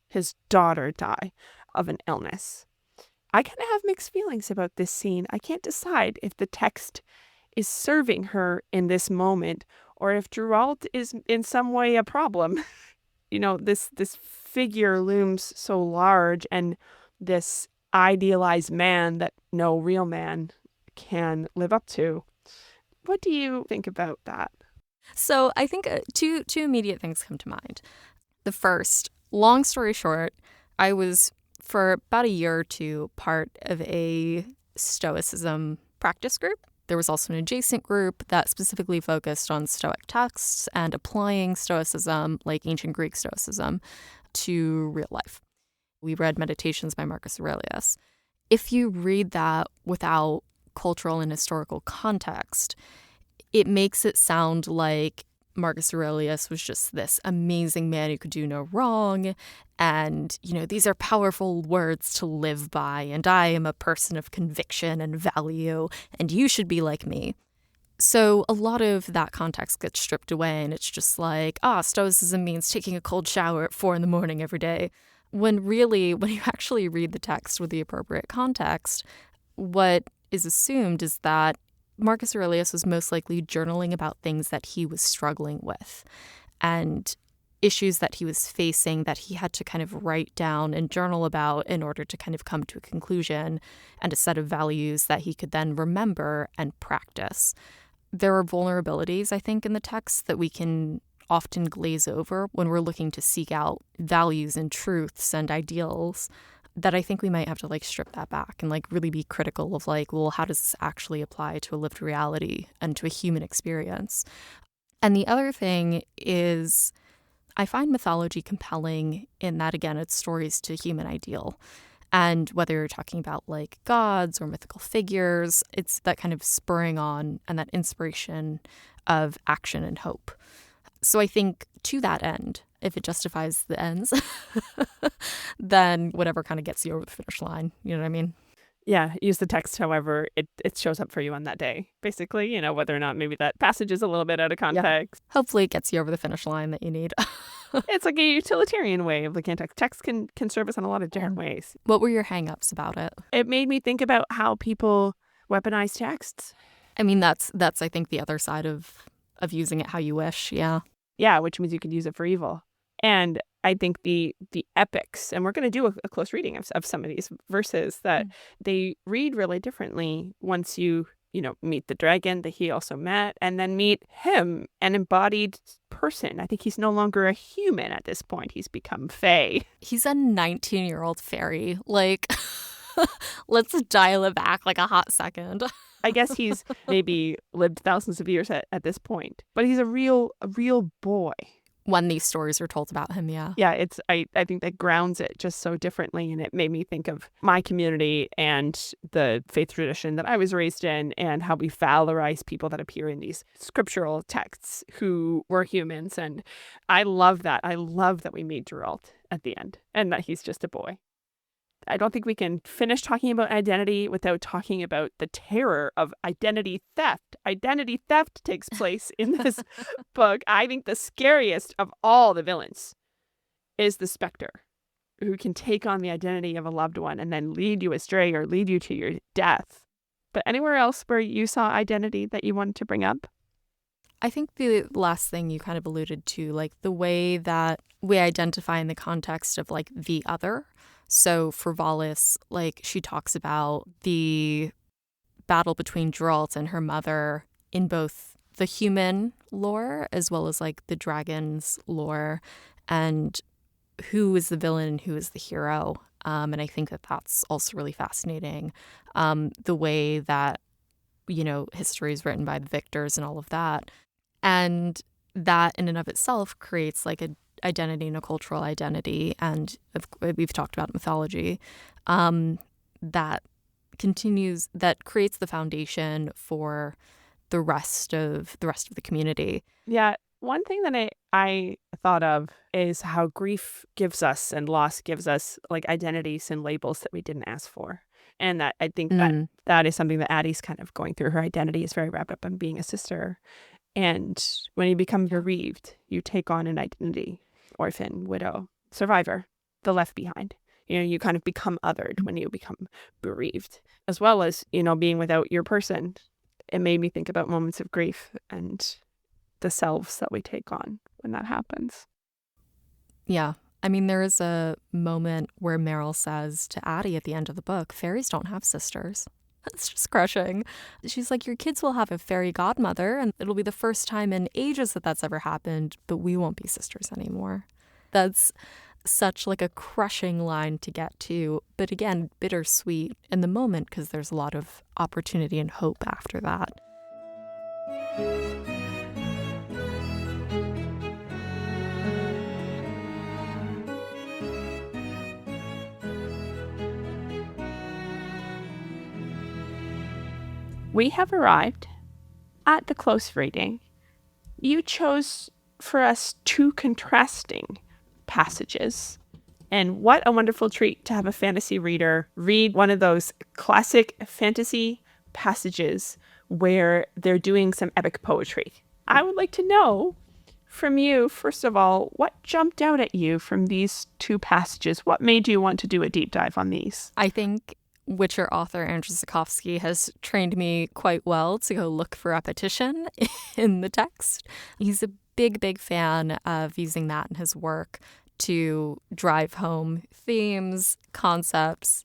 S1: his daughter die of an illness. I kind of have mixed feelings about this scene. I can't decide if the text is serving her in this moment or if Geralt is in some way a problem. This figure looms so large and this idealized man that no real man can live up to. What do you think about that?
S3: So I think two immediate things come to mind. The first, long story short, I was for about a year or two part of a Stoicism practice group. There was also an adjacent group that specifically focused on Stoic texts and applying Stoicism, like ancient Greek Stoicism, to real life. We read Meditations by Marcus Aurelius. If you read that without cultural and historical context, it makes it sound like Marcus Aurelius was just this amazing man who could do no wrong. And, these are powerful words to live by. And I am a person of conviction and value. And you should be like me. So a lot of that context gets stripped away. And it's just like, Stoicism means taking a cold shower at 4 a.m. every day. When really, when you actually read the text with the appropriate context, what is assumed is that Marcus Aurelius was most likely journaling about things that he was struggling with and issues that he was facing that he had to kind of write down and journal about in order to kind of come to a conclusion and a set of values that he could then remember and practice. There are vulnerabilities, I think, in the text that we can often glaze over when we're looking to seek out values and truths and ideals that I think we might have to strip that back and really be critical of how does this actually apply to a lived reality and to a human experience? And the other thing is I find mythology compelling in that, again, it's stories to human ideal. And whether you're talking about gods or mythical figures, it's that kind of spurring on and that inspiration of action and hope. So I think to that end, if it justifies the ends, then whatever kind of gets you over the finish line. You know what I mean?
S1: Yeah, use the text however it shows up for you on that day. Basically, whether or not maybe that passage is a little bit out of context.
S3: Yeah. Hopefully it gets you over the finish line that you need.
S1: It's like a utilitarian way of looking at text. Text can serve us in a lot of different ways.
S3: What were your hang-ups about it?
S1: It made me think about how people weaponize texts.
S3: I mean, that's I think the other side of using it how you wish, yeah.
S1: Yeah, which means you could use it for evil. And I think the epics, and we're going to do a close reading of some of these verses that they read really differently once you meet the dragon that he also met and then meet him, an embodied person. I think he's no longer a human at this point. He's become Fae.
S3: He's a 19-year-old fairy. Let's dial it back a hot second.
S1: I guess he's maybe lived thousands of years at this point, but he's a real boy.
S3: When these stories are told about him, yeah.
S1: Yeah, I think that grounds it just so differently. And it made me think of my community and the faith tradition that I was raised in and how we valorize people that appear in these scriptural texts who were humans. And I love that. I love that we meet Geralt at the end and that he's just a boy. I don't think we can finish talking about identity without talking about the terror of identity theft. Identity theft takes place in this book. I think the scariest of all the villains is the specter who can take on the identity of a loved one and then lead you astray or lead you to your death. But anywhere else where you saw identity that you wanted to bring up?
S3: I think the last thing you kind of alluded to, like the way that we identify in the context of like the other. So for Valis, like she talks about the battle between Geralt and her mother in both the human lore as well as like the dragon's lore, and who is the villain and who is the hero. And I think that that's also really fascinating. The way that, you know, history is written by the victors and all of that. And that in and of itself creates like an identity and a cultural identity. And we've talked about mythology that creates the foundation for the rest of the community.
S1: Yeah. One thing that I thought of is how grief gives us and loss gives us like identities and labels that we didn't ask for. And that I think that is something that Addie's kind of going through. Her identity is very wrapped up in being a sister. And when you become bereaved, you take on an identity: orphan, widow, survivor, the left behind. You know, you kind of become othered when you become bereaved, as well as, you know, being without your person. It made me think about moments of grief and the selves that we take on when that happens.
S3: Yeah. I mean, there is a moment where Meryl says to Addie at the end of the book, fairies don't have sisters. That's just crushing. She's like, your kids will have a fairy godmother, and it'll be the first time in ages that that's ever happened, but we won't be sisters anymore. That's such like a crushing line to get to, but again, bittersweet in the moment because there's a lot of opportunity and hope after that.
S1: We have arrived at the close reading. You chose for us 2 contrasting passages. And what a wonderful treat to have a fantasy reader read one of those classic fantasy passages where they're doing some epic poetry. I would like to know from you, first of all, what jumped out at you from these 2 passages? What made you want to do a deep dive on these?
S3: I think Witcher author Andrzej Sapkowski has trained me quite well to go look for repetition in the text. He's a big fan of using that in his work to drive home themes, concepts,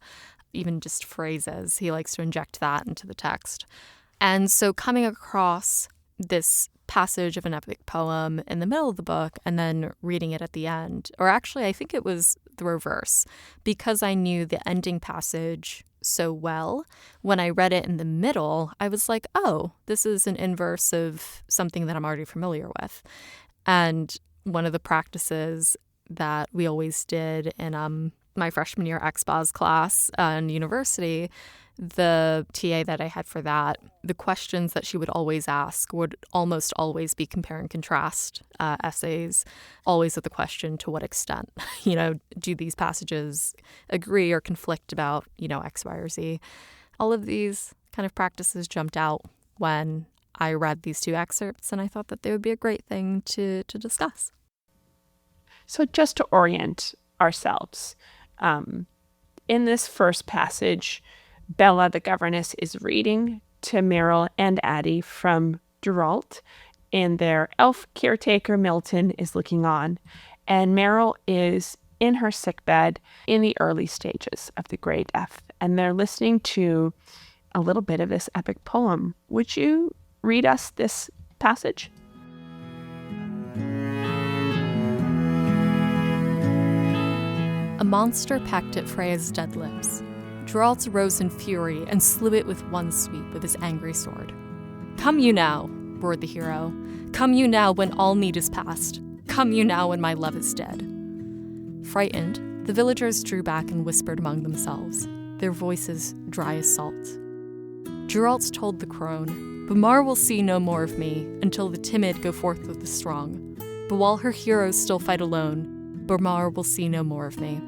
S3: even just phrases. He likes to inject that into the text. And so coming across this passage of an epic poem in the middle of the book and then reading it at the end, or actually I think it was the reverse, because I knew the ending passage so well, when I read it in the middle, I was like, oh, this is an inverse of something that I'm already familiar with. And one of the practices that we always did in my freshman year XBOS class in university, the TA that I had for that, the questions that she would always ask would almost always be compare and contrast essays, always with the question, to what extent, you know, do these passages agree or conflict about, you know, X, Y, or Z? All of these kind of practices jumped out when I read these 2 excerpts, and I thought that they would be a great thing to discuss.
S1: So just to orient ourselves, in this first passage, Bella, the governess, is reading to Meryl and Addie from Geralt, and their elf caretaker, Milton, is looking on. And Meryl is in her sickbed in the early stages of the Grey Death, and they're listening to a little bit of this epic poem. Would you read us this passage?
S3: A monster pecked at Freya's dead lips. Geralt rose in fury and slew it with one sweep of his angry sword. Come you now, roared the hero. Come you now when all need is past. Come you now when my love is dead. Frightened, the villagers drew back and whispered among themselves, their voices dry as salt. Geralt told the crone, Bamarre will see no more of me until the timid go forth with the strong. But while her heroes still fight alone, Bamarre will see no more of me.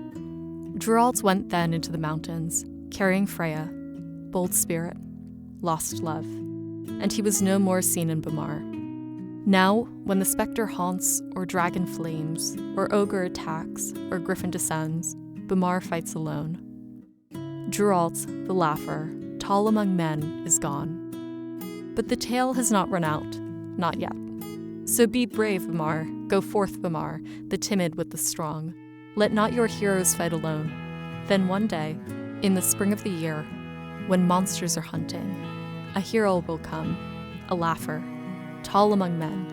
S3: Geralt went then into the mountains, carrying Freya, bold spirit, lost love, and he was no more seen in Bamarre. Now, when the spectre haunts, or dragon flames, or ogre attacks, or griffin descends, Bamarre fights alone. Geralt, the laugher, tall among men, is gone. But the tale has not run out, not yet. So be brave, Bamarre, go forth, Bamarre, the timid with the strong. Let not your heroes fight alone. Then one day, in the spring of the year, when monsters are hunting, a hero will come, a laugher, tall among men.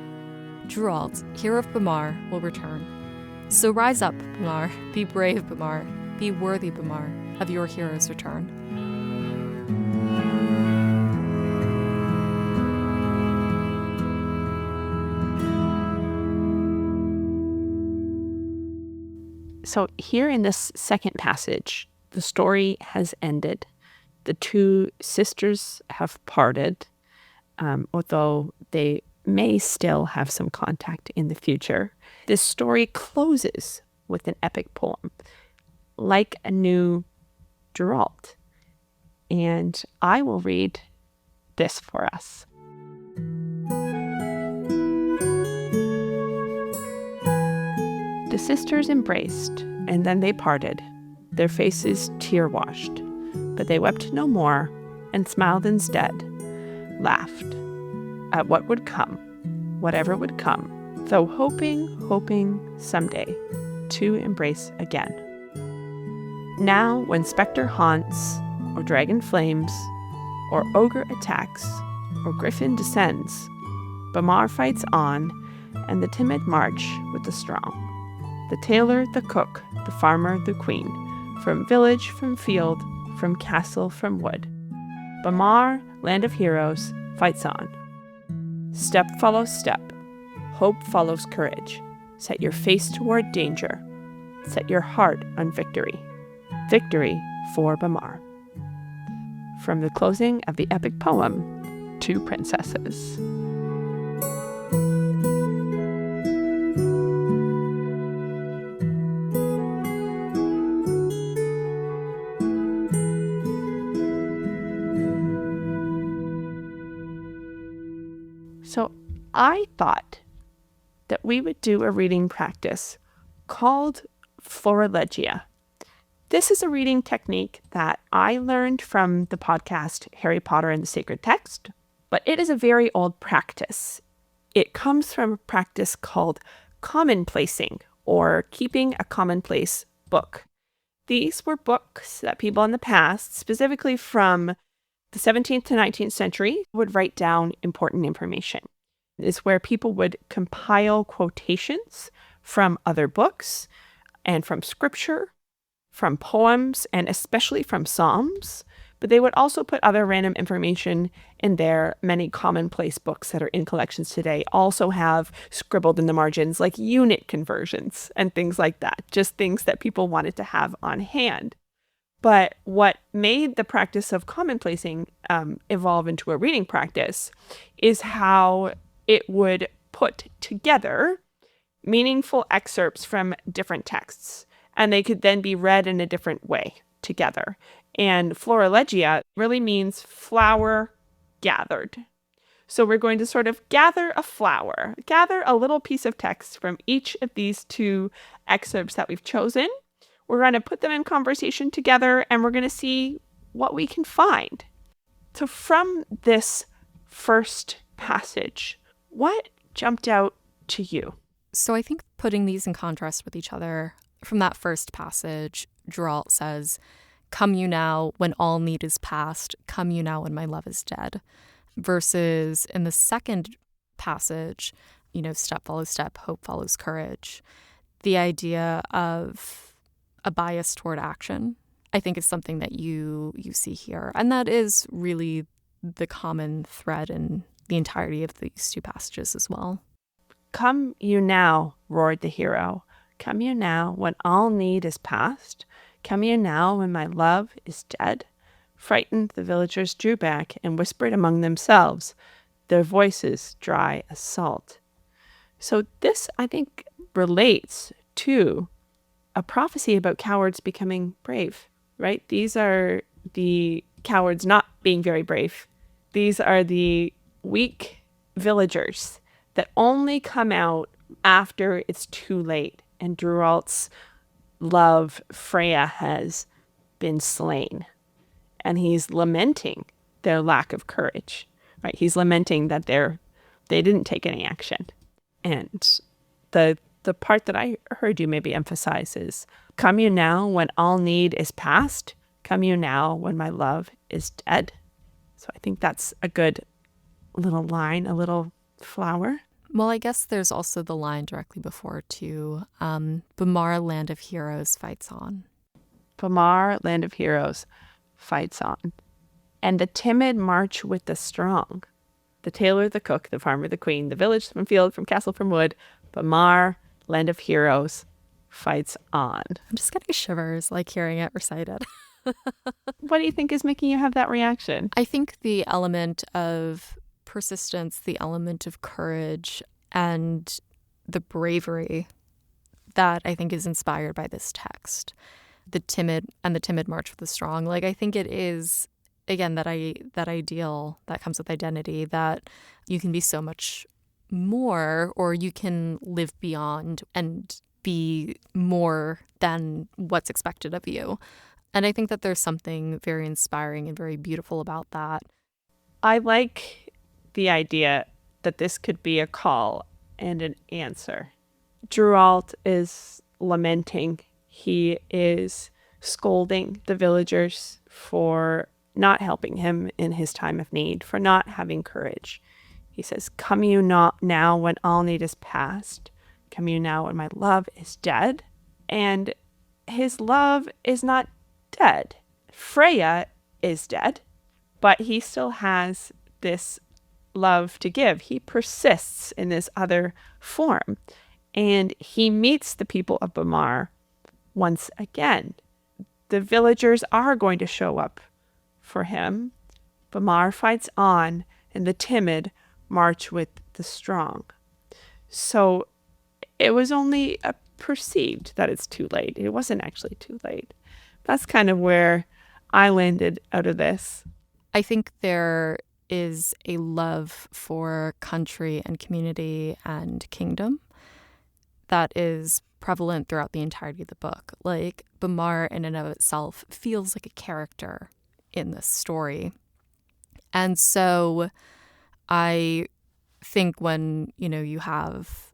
S3: Geralt, hero of Bamarre, will return. So rise up, Bamarre, be brave, Bamarre, be worthy, Bamarre, of your hero's return.
S1: So here in this second passage, the story has ended. The two sisters have parted, although they may still have some contact in the future. This story closes with an epic poem, like a new Geralt. And I will read this for us. The sisters embraced, and then they parted, their faces tear-washed. But they wept no more, and smiled instead, laughed at what would come, whatever would come, though hoping someday to embrace again. Now, when spectre haunts, or dragon flames, or ogre attacks, or griffin descends, Bamarre fights on, and the timid march with the strong. The tailor, the cook, the farmer, the queen, from village, from field, from castle, from wood. Bamarre, land of heroes, fights on. Step follows step. Hope follows courage. Set your face toward danger. Set your heart on victory. Victory for Bamarre. From the closing of the epic poem, Two Princesses. So I thought that we would do a reading practice called Florilegia. This is a reading technique that I learned from the podcast Harry Potter and the Sacred Text, but it is a very old practice. It comes from a practice called commonplacing, or keeping a commonplace book. These were books that people in the past, specifically from the 17th to 19th century, would write down important information. It is where people would compile quotations from other books and from scripture, from poems, and especially from Psalms. But they would also put other random information in there. Many commonplace books that are in collections today also have scribbled in the margins like unit conversions and things like that, just things that people wanted to have on hand. But what made the practice of commonplacing evolve into a reading practice is how it would put together meaningful excerpts from different texts, and they could then be read in a different way together. And Florilegia really means flower gathered. So we're going to sort of gather a flower, gather a little piece of text from each of these two excerpts that we've chosen. We're going to put them in conversation together, and we're going to see what we can find. So from this first passage, what jumped out to you?
S3: So I think putting these in contrast with each other, from that first passage, Geralt says, "Come you now when all need is past, come you now when my love is dead." Versus in the second passage, step follows step, hope follows courage. The idea of a bias toward action, I think, is something that you see here. And that is really the common thread in the entirety of these two passages as well.
S1: "Come you now," roared the hero. "Come you now when all need is past. Come you now when my love is dead." Frightened, the villagers drew back and whispered among themselves, their voices dry as salt. So this, I think, relates to a prophecy about cowards becoming brave, right? These are the cowards not being very brave. These are the weak villagers that only come out after it's too late and Geralt's love, Freya, has been slain. And he's lamenting their lack of courage, right? He's lamenting that they didn't take any action. And the part that I heard you maybe emphasize is, come you now when all need is past, come you now when my love is dead. So I think that's a good little line, a little flower.
S3: Well, I guess there's also the line directly before too. Bamarre, land of heroes, fights on.
S1: Bamarre, land of heroes, fights on. And the timid march with the strong. The tailor, the cook, the farmer, the queen, the village from field, from castle, from wood. Bamarre, land of heroes, fights on.
S3: I'm just getting shivers like hearing it recited.
S1: What do you think is making you have that reaction?
S3: I think the element of persistence, the element of courage, and the bravery that I think is inspired by this text. The timid march with the strong. Like, I think it is, again, that ideal that comes with identity, that you can be so much more, or you can live beyond and be more than what's expected of you. And I think that there's something very inspiring and very beautiful about that.
S1: I like the idea that this could be a call and an answer. Geralt is lamenting. He is scolding the villagers for not helping him in his time of need, for not having courage. He says, come you not now when all need is past. Come you now when my love is dead. And his love is not dead. Freya is dead, but he still has this love to give. He persists in this other form, and he meets the people of Bamarre once again. The villagers are going to show up for him. Bamarre fights on, and the timid march with the strong. So it was only perceived that it's too late. It wasn't actually too late. That's kind of where I landed out of this.
S3: I think there is a love for country and community and kingdom that is prevalent throughout the entirety of the book. Like, Bamarre in and of itself feels like a character in this story. And so I think when, you have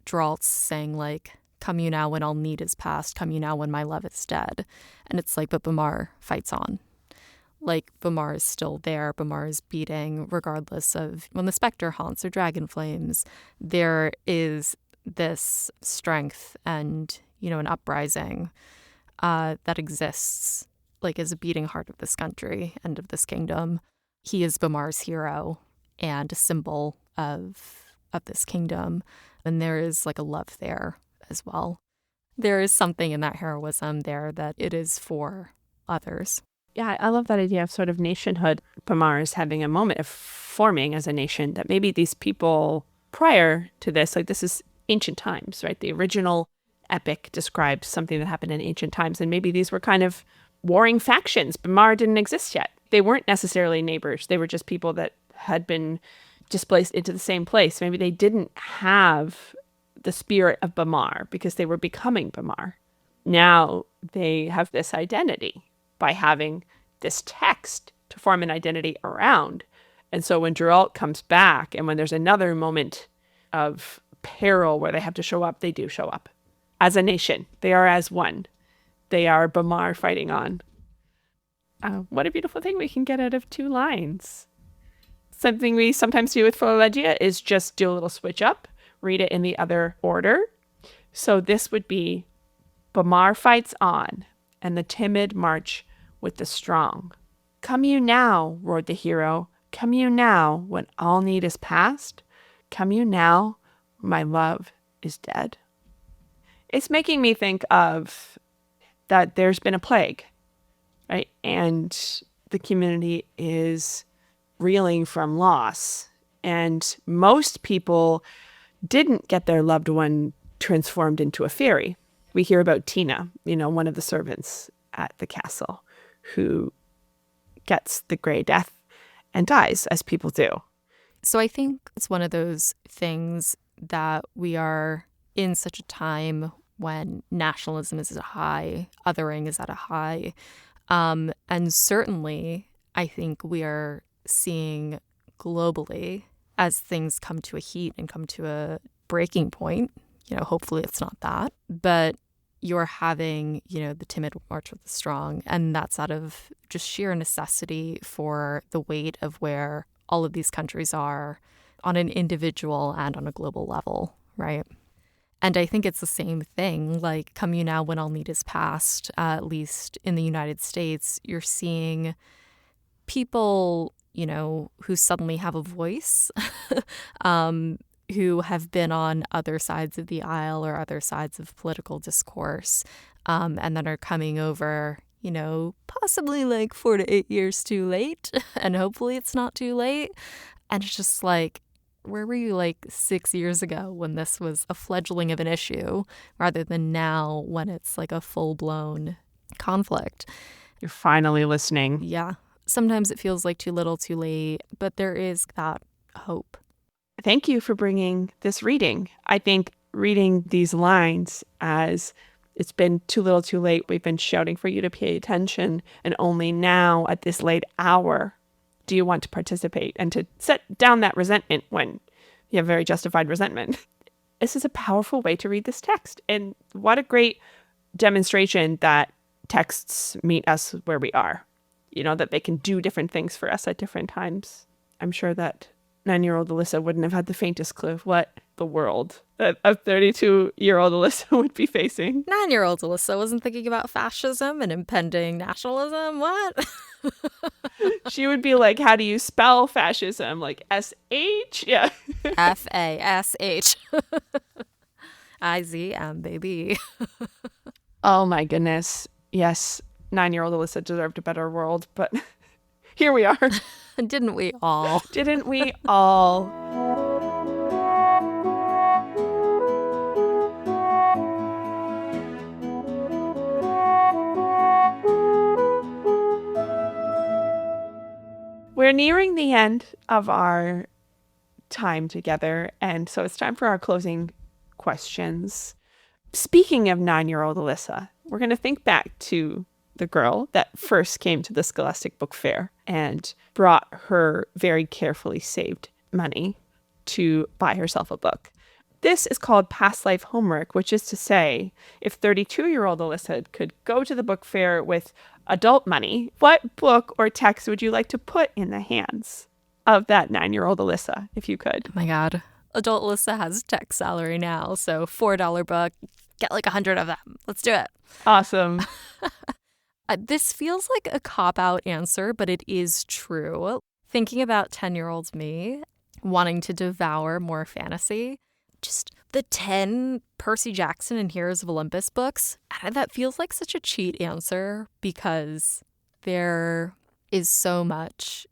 S3: Geralt saying, like, come you now when all need is past, come you now when my love is dead. And it's like, but Bamarre fights on. Like, Bamarre is still there. Bamarre is beating, regardless of when the specter haunts or dragon flames. There is this strength and, an uprising that exists, like, as a beating heart of this country and of this kingdom. He is Bamarre's hero and a symbol of this kingdom. And there is, like, a love there as well. There is something in that heroism there that it is for others.
S1: Yeah, I love that idea of sort of nationhood. Bamarre is having a moment of forming as a nation, that maybe these people prior to this, like, this is ancient times, right? The original epic describes something that happened in ancient times, and maybe these were kind of warring factions. Bamarre didn't exist yet. They weren't necessarily neighbors. They were just people that had been displaced into the same place. Maybe they didn't have the spirit of Bamarre because they were becoming Bamarre. Now they have this identity by having this text to form an identity around. And so when Geralt comes back, and when there's another moment of peril where they have to show up, they do show up. As a nation, they are as one. They are Bamarre fighting on. What a beautiful thing we can get out of two lines. Something we sometimes do with Philologia is just do a little switch up, read it in the other order. So this would be, Bamarre fights on, and the timid march with the strong. Come you now, roared the hero. Come you now, when all need is past. Come you now, my love is dead. It's making me think of that there's been a plague, right? And the community is reeling from loss. And most people didn't get their loved one transformed into a fairy. We hear about Tina, one of the servants at the castle, who gets the gray death and dies, as people do.
S3: So I think it's one of those things that we are in such a time when nationalism is at a high, othering is at a high. And certainly, I think we are seeing globally as things come to a heat and come to a breaking point. Hopefully it's not that. But you're having, the timid march with the strong. And that's out of just sheer necessity for the weight of where all of these countries are on an individual and on a global level, right? And I think it's the same thing. Like, come you now when all need is past, at least in the United States, you're seeing people, who suddenly have a voice, who have been on other sides of the aisle or other sides of political discourse, and then are coming over, possibly like 4 to 8 years too late. And hopefully it's not too late. And it's just like, where were you like 6 years ago when this was a fledgling of an issue rather than now when it's like a full-blown conflict?
S1: You're finally listening.
S3: Yeah. Sometimes it feels like too little, too late, but there is that hope.
S1: Thank you for bringing this reading. I think reading these lines as it's been too little, too late, we've been shouting for you to pay attention, and only now at this late hour do you want to participate and to set down that resentment when you have very justified resentment. This is a powerful way to read this text. And what a great demonstration that texts meet us where we are, that they can do different things for us at different times. I'm sure that 9-year-old Alyssa wouldn't have had the faintest clue of what the world that a 32-year-old Alyssa would be facing.
S3: 9-year-old Alyssa wasn't thinking about fascism and impending nationalism. What?
S1: She would be like, how do you spell fascism? Like S-H? Yeah.
S3: F-A-S-H. I-Z-M, baby.
S1: Oh my goodness. Yes, 9-year-old Alyssa deserved a better world, but here we are.
S3: Didn't we all?
S1: Didn't we all? We're nearing the end of our time together, and so it's time for our closing questions. Speaking of 9-year-old Alyssa, we're going to think back to the girl that first came to the Scholastic Book Fair and brought her very carefully saved money to buy herself a book. This is called past life homework, which is to say, if 32-year-old Alyssa could go to the book fair with adult money, what book or text would you like to put in the hands of that 9-year-old Alyssa, if you could?
S3: Oh my God. Adult Alyssa has tech salary now, so $4 book, get like 100 of them. Let's do it.
S1: Awesome.
S3: This feels like a cop-out answer, but it is true. Thinking about 10-year-old me wanting to devour more fantasy, just the 10 Percy Jackson and Heroes of Olympus books, that feels like such a cheat answer because there is so much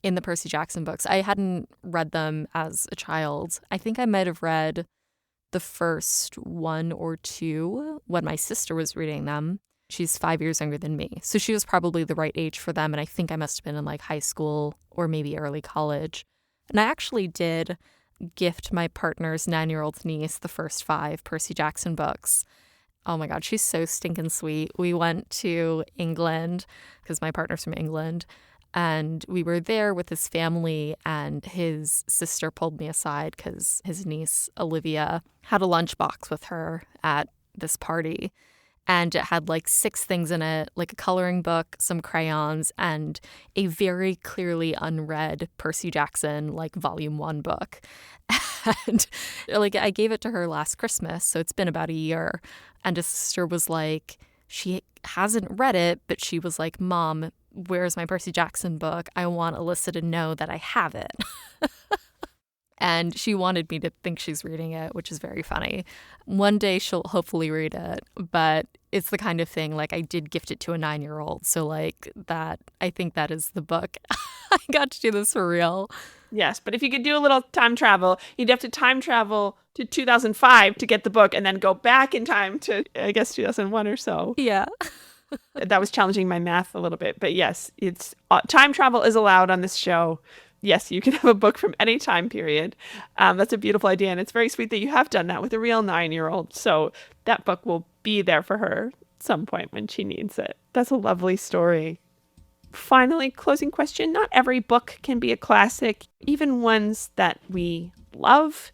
S3: in the Percy Jackson books. I hadn't read them as a child. I think I might have read the first 1 or 2 when my sister was reading them. She's 5 years younger than me, so she was probably the right age for them, and I think I must have been in like high school or maybe early college. And I actually did gift my partner's 9-year-old niece the first 5 Percy Jackson books. Oh my God, she's so stinking sweet. We went to England because my partner's from England, and we were there with his family, and his sister pulled me aside because his niece, Olivia, had a lunchbox with her at this party. And it had like 6 things in it, like a coloring book, some crayons, and a very clearly unread Percy Jackson, like volume 1 book. And like I gave it to her last Christmas, so it's been about a year. And his sister was like, she hasn't read it, but she was like, Mom, where's my Percy Jackson book? I want Alyssa to know that I have it. And she wanted me to think she's reading it, which is very funny. One day she'll hopefully read it, but it's the kind of thing, like I did gift it to a 9-year-old. So like that, I think that is the book. I got to do this for real.
S1: Yes, but if you could do a little time travel, you'd have to time travel to 2005 to get the book and then go back in time to, I guess, 2001 or so.
S3: Yeah.
S1: That was challenging my math a little bit. But yes, it's time travel is allowed on this show. yes, you can have a book from any time period. That's a beautiful idea. And it's very sweet that you have done that with a real 9-year-old. So that book will be there for her at some point when she needs it. That's a lovely story. Finally, closing question. Not every book can be a classic, even ones that we love.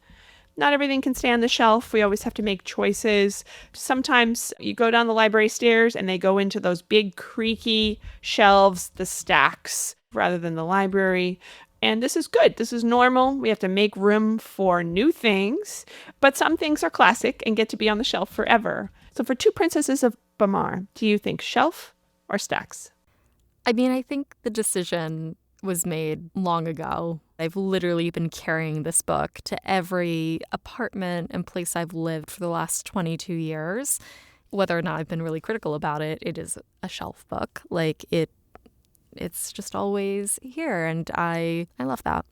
S1: Not everything can stay on the shelf. We always have to make choices. Sometimes you go down the library stairs and they go into those big creaky shelves, the stacks, rather than the library. And this is good. This is normal. We have to make room for new things. But some things are classic and get to be on the shelf forever. So for Two Princesses of Bamarre, do you think shelf or stacks?
S3: I mean, I think the decision was made long ago. I've literally been carrying this book to every apartment and place I've lived for the last 22 years. Whether or not I've been really critical about it, it is a shelf book. Like it's just always here, and I love that.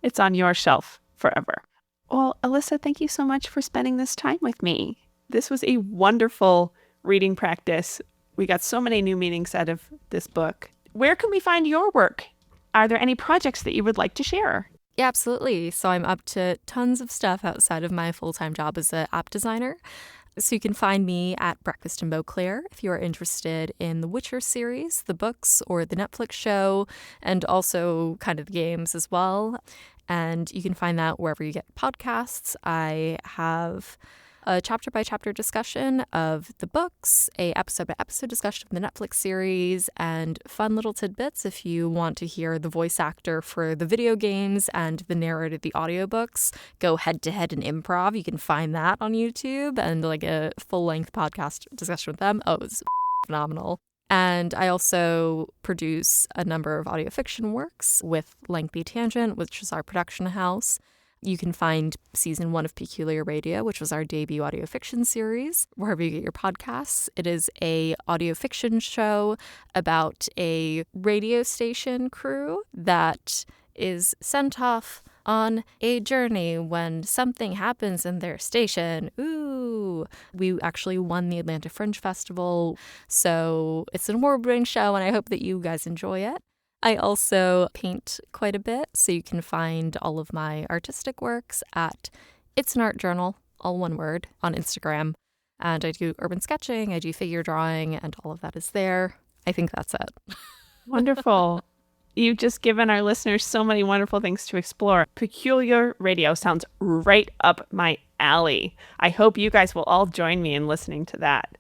S1: It's on your shelf forever. Well, Alyssa, thank you so much for spending this time with me. This was a wonderful reading practice. We got so many new meanings out of this book. Where can we find your work? Are there any projects that you would like to share?
S3: Yeah, absolutely. So I'm up to tons of stuff outside of my full-time job as an app designer. So you can find me at Breakfast in Beauclair if you are interested in the Witcher series, the books, or the Netflix show, and also kind of the games as well. And you can find that wherever you get podcasts. I have a chapter-by-chapter discussion of the books, a episode-by-episode discussion of the Netflix series, and fun little tidbits if you want to hear the voice actor for the video games and the narrator of the audiobooks go head-to-head in improv. You can find that on YouTube, and like a full-length podcast discussion with them. Oh, it was phenomenal. And I also produce a number of audio fiction works with Lengthy Tangent, which is our production house. You can find season 1 of Peculiar Radio, which was our debut audio fiction series, wherever you get your podcasts. It is a audio fiction show about a radio station crew that is sent off on a journey when something happens in their station. Ooh! We actually won the Atlanta Fringe Festival, so it's an award-winning show, and I hope that you guys enjoy it. I also paint quite a bit, so you can find all of my artistic works at It's an Art Journal, all one word, on Instagram. And I do urban sketching, I do figure drawing, and all of that is there. I think that's it.
S1: Wonderful. You've just given our listeners so many wonderful things to explore. Peculiar Radio sounds right up my alley. I hope you guys will all join me in listening to that.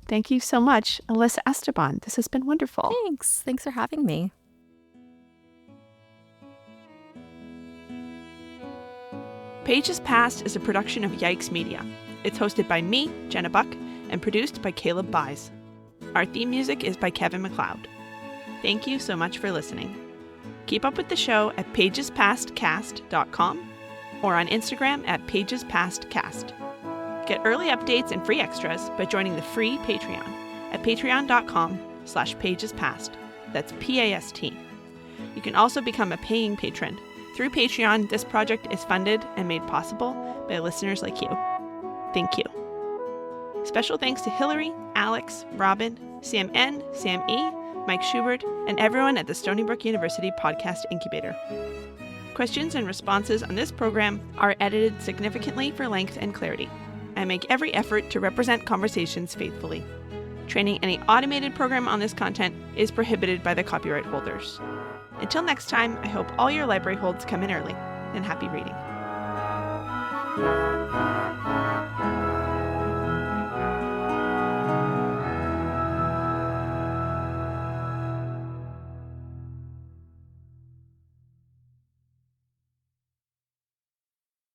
S1: Thank you so much, Alyssa Esteban. This has been wonderful.
S3: Thanks. Thanks for having me.
S1: Pages Past is a production of Yikes Media. It's hosted by me, Jenna Buck, and produced by Caleb Buys. Our theme music is by Kevin MacLeod. Thank you so much for listening. Keep up with the show at pagespastcast.com or on Instagram at pagespastcast. Get early updates and free extras by joining the free Patreon at patreon.com/pagespast. That's PAST. You can also become a paying patron. Through Patreon, this project is funded and made possible by listeners like you. Thank you. Special thanks to Hillary, Alex, Robin, Sam N., Sam E., Mike Schubert, and everyone at the Stony Brook University Podcast Incubator. Questions and responses on this program are edited significantly for length and clarity. I make every effort to represent conversations faithfully. Training any automated program on this content is prohibited by the copyright holders. Until next time, I hope all your library holds come in early, and happy reading.